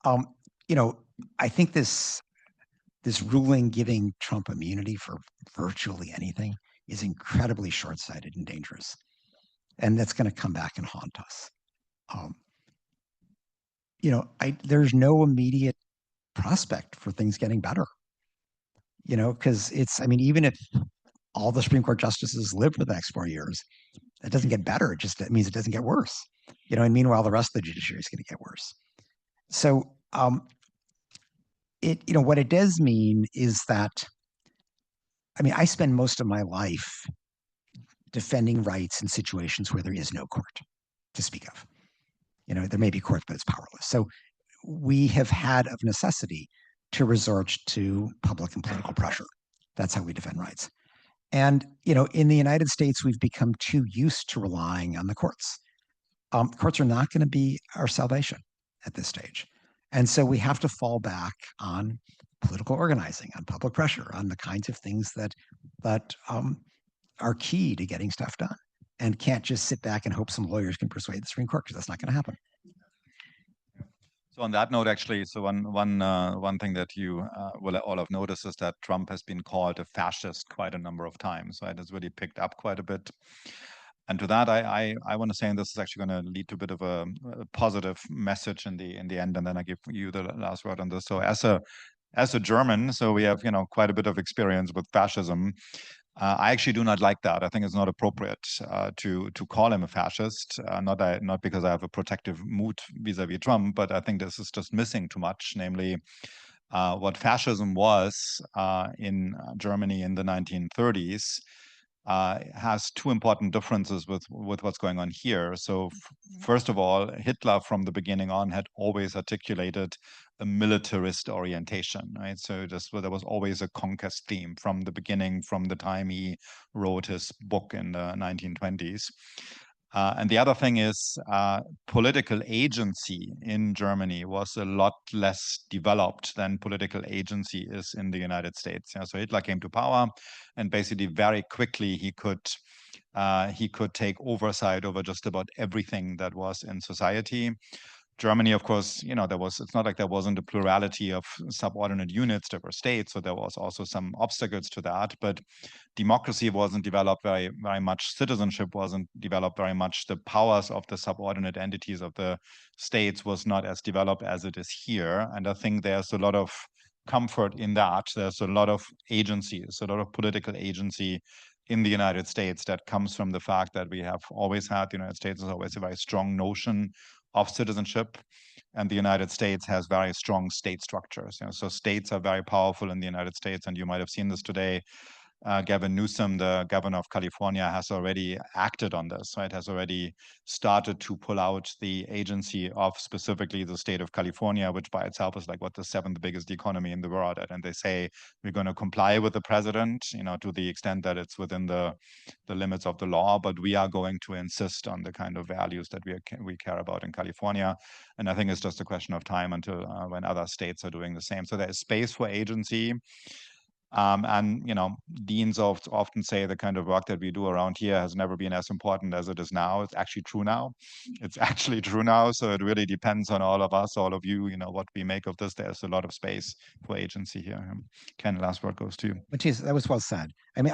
I think this ruling giving Trump immunity for virtually anything is incredibly short-sighted and dangerous, and that's going to come back and haunt us. There's no immediate prospect for things getting better. Because even if all the Supreme Court justices live for the next 4 years, it doesn't get better. It means it doesn't get worse. And meanwhile, the rest of the judiciary is going to get worse. So, what it does mean is that, I spend most of my life defending rights in situations where there is no court to speak of. There may be court, but it's powerless. So we have had of necessity to resort to public and political pressure. That's how we defend rights. And, in the United States, we've become too used to relying on the courts. Courts are not going to be our salvation at this stage. And so we have to fall back on political organizing, on public pressure, on the kinds of things that are key to getting stuff done, and can't just sit back and hope some lawyers can persuade the Supreme Court, because that's not going to happen. So on that note, actually, so one thing that you will all have noticed is that Trump has been called a fascist quite a number of times. So it has really picked up quite a bit. And to that, I want to say, and this is actually going to lead to a bit of a positive message in the end, and then I give you the last word on this. So as a German, so we have quite a bit of experience with fascism. I actually do not like that. I think it's not appropriate to call him a fascist. Not because I have a protective mood vis-a-vis Trump, but I think this is just missing too much. Namely, what fascism was in Germany in the 1930s. Has two important differences with what's going on here. So first of all, Hitler from the beginning on had always articulated a militarist orientation, right? So there was always a conquest theme from the beginning, from the time he wrote his book in the 1920s. And the other thing is political agency in Germany was a lot less developed than political agency is in the United States. So Hitler came to power, and basically very quickly he could take oversight over just about everything that was in society. Germany, of course, it's not like there wasn't a plurality of subordinate units. There were states, so there was also some obstacles to that. But democracy wasn't developed very, very much. Citizenship wasn't developed very much. The powers of the subordinate entities of the states was not as developed as it is here. And I think there's a lot of comfort in that. There's a lot of agency, a lot of political agency in the United States that comes from the fact that we have always had, the United States is always a very strong notion of citizenship, and the United States has very strong state structures. So states are very powerful in the United States, and you might have seen this today. Gavin Newsom, the governor of California, has already acted on this, right? Has already started to pull out the agency of specifically the state of California, which by itself is like the 7th biggest economy in the world. And they say we're going to comply with the president, to the extent that it's within the limits of the law, but we are going to insist on the kind of values that we care about in California. And I think it's just a question of time until when other states are doing the same. So there is space for agency. And deans often say the kind of work that we do around here has never been as important as it is now. It's actually true now. It's actually true now. So it really depends on all of us, all of you, what we make of this. There's a lot of space for agency here. Ken, last word goes to you. Matthias, that was well said. I mean,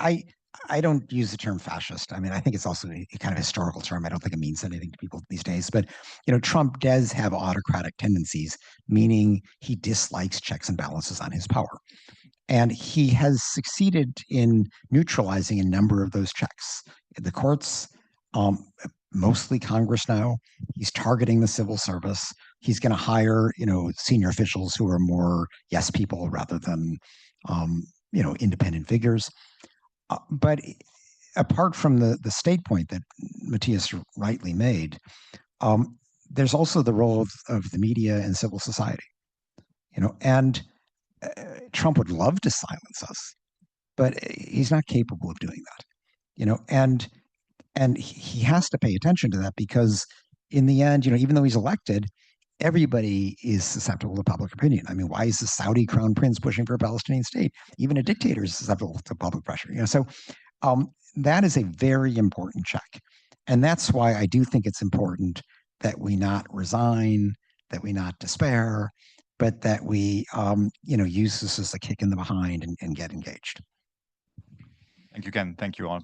I don't use the term fascist. I mean, I think it's also a kind of historical term. I don't think it means anything to people these days. But, Trump does have autocratic tendencies, meaning he dislikes checks and balances on his power. And he has succeeded in neutralizing a number of those checks. The courts, mostly Congress now, he's targeting the civil service. He's going to hire, senior officials who are more yes people rather than, independent figures. But apart from the state point that Matthias rightly made, there's also the role of the media and civil society, and Trump would love to silence us, but he's not capable of doing that, and he has to pay attention to that because in the end, even though he's elected, everybody is susceptible to public opinion. I mean, why is the Saudi crown prince pushing for a Palestinian state? Even a dictator is susceptible to public pressure, So that is a very important check. And that's why I do think it's important that we not resign, that we not despair, but that we, use this as a kick in the behind and get engaged. Thank you, Ken. Thank you all.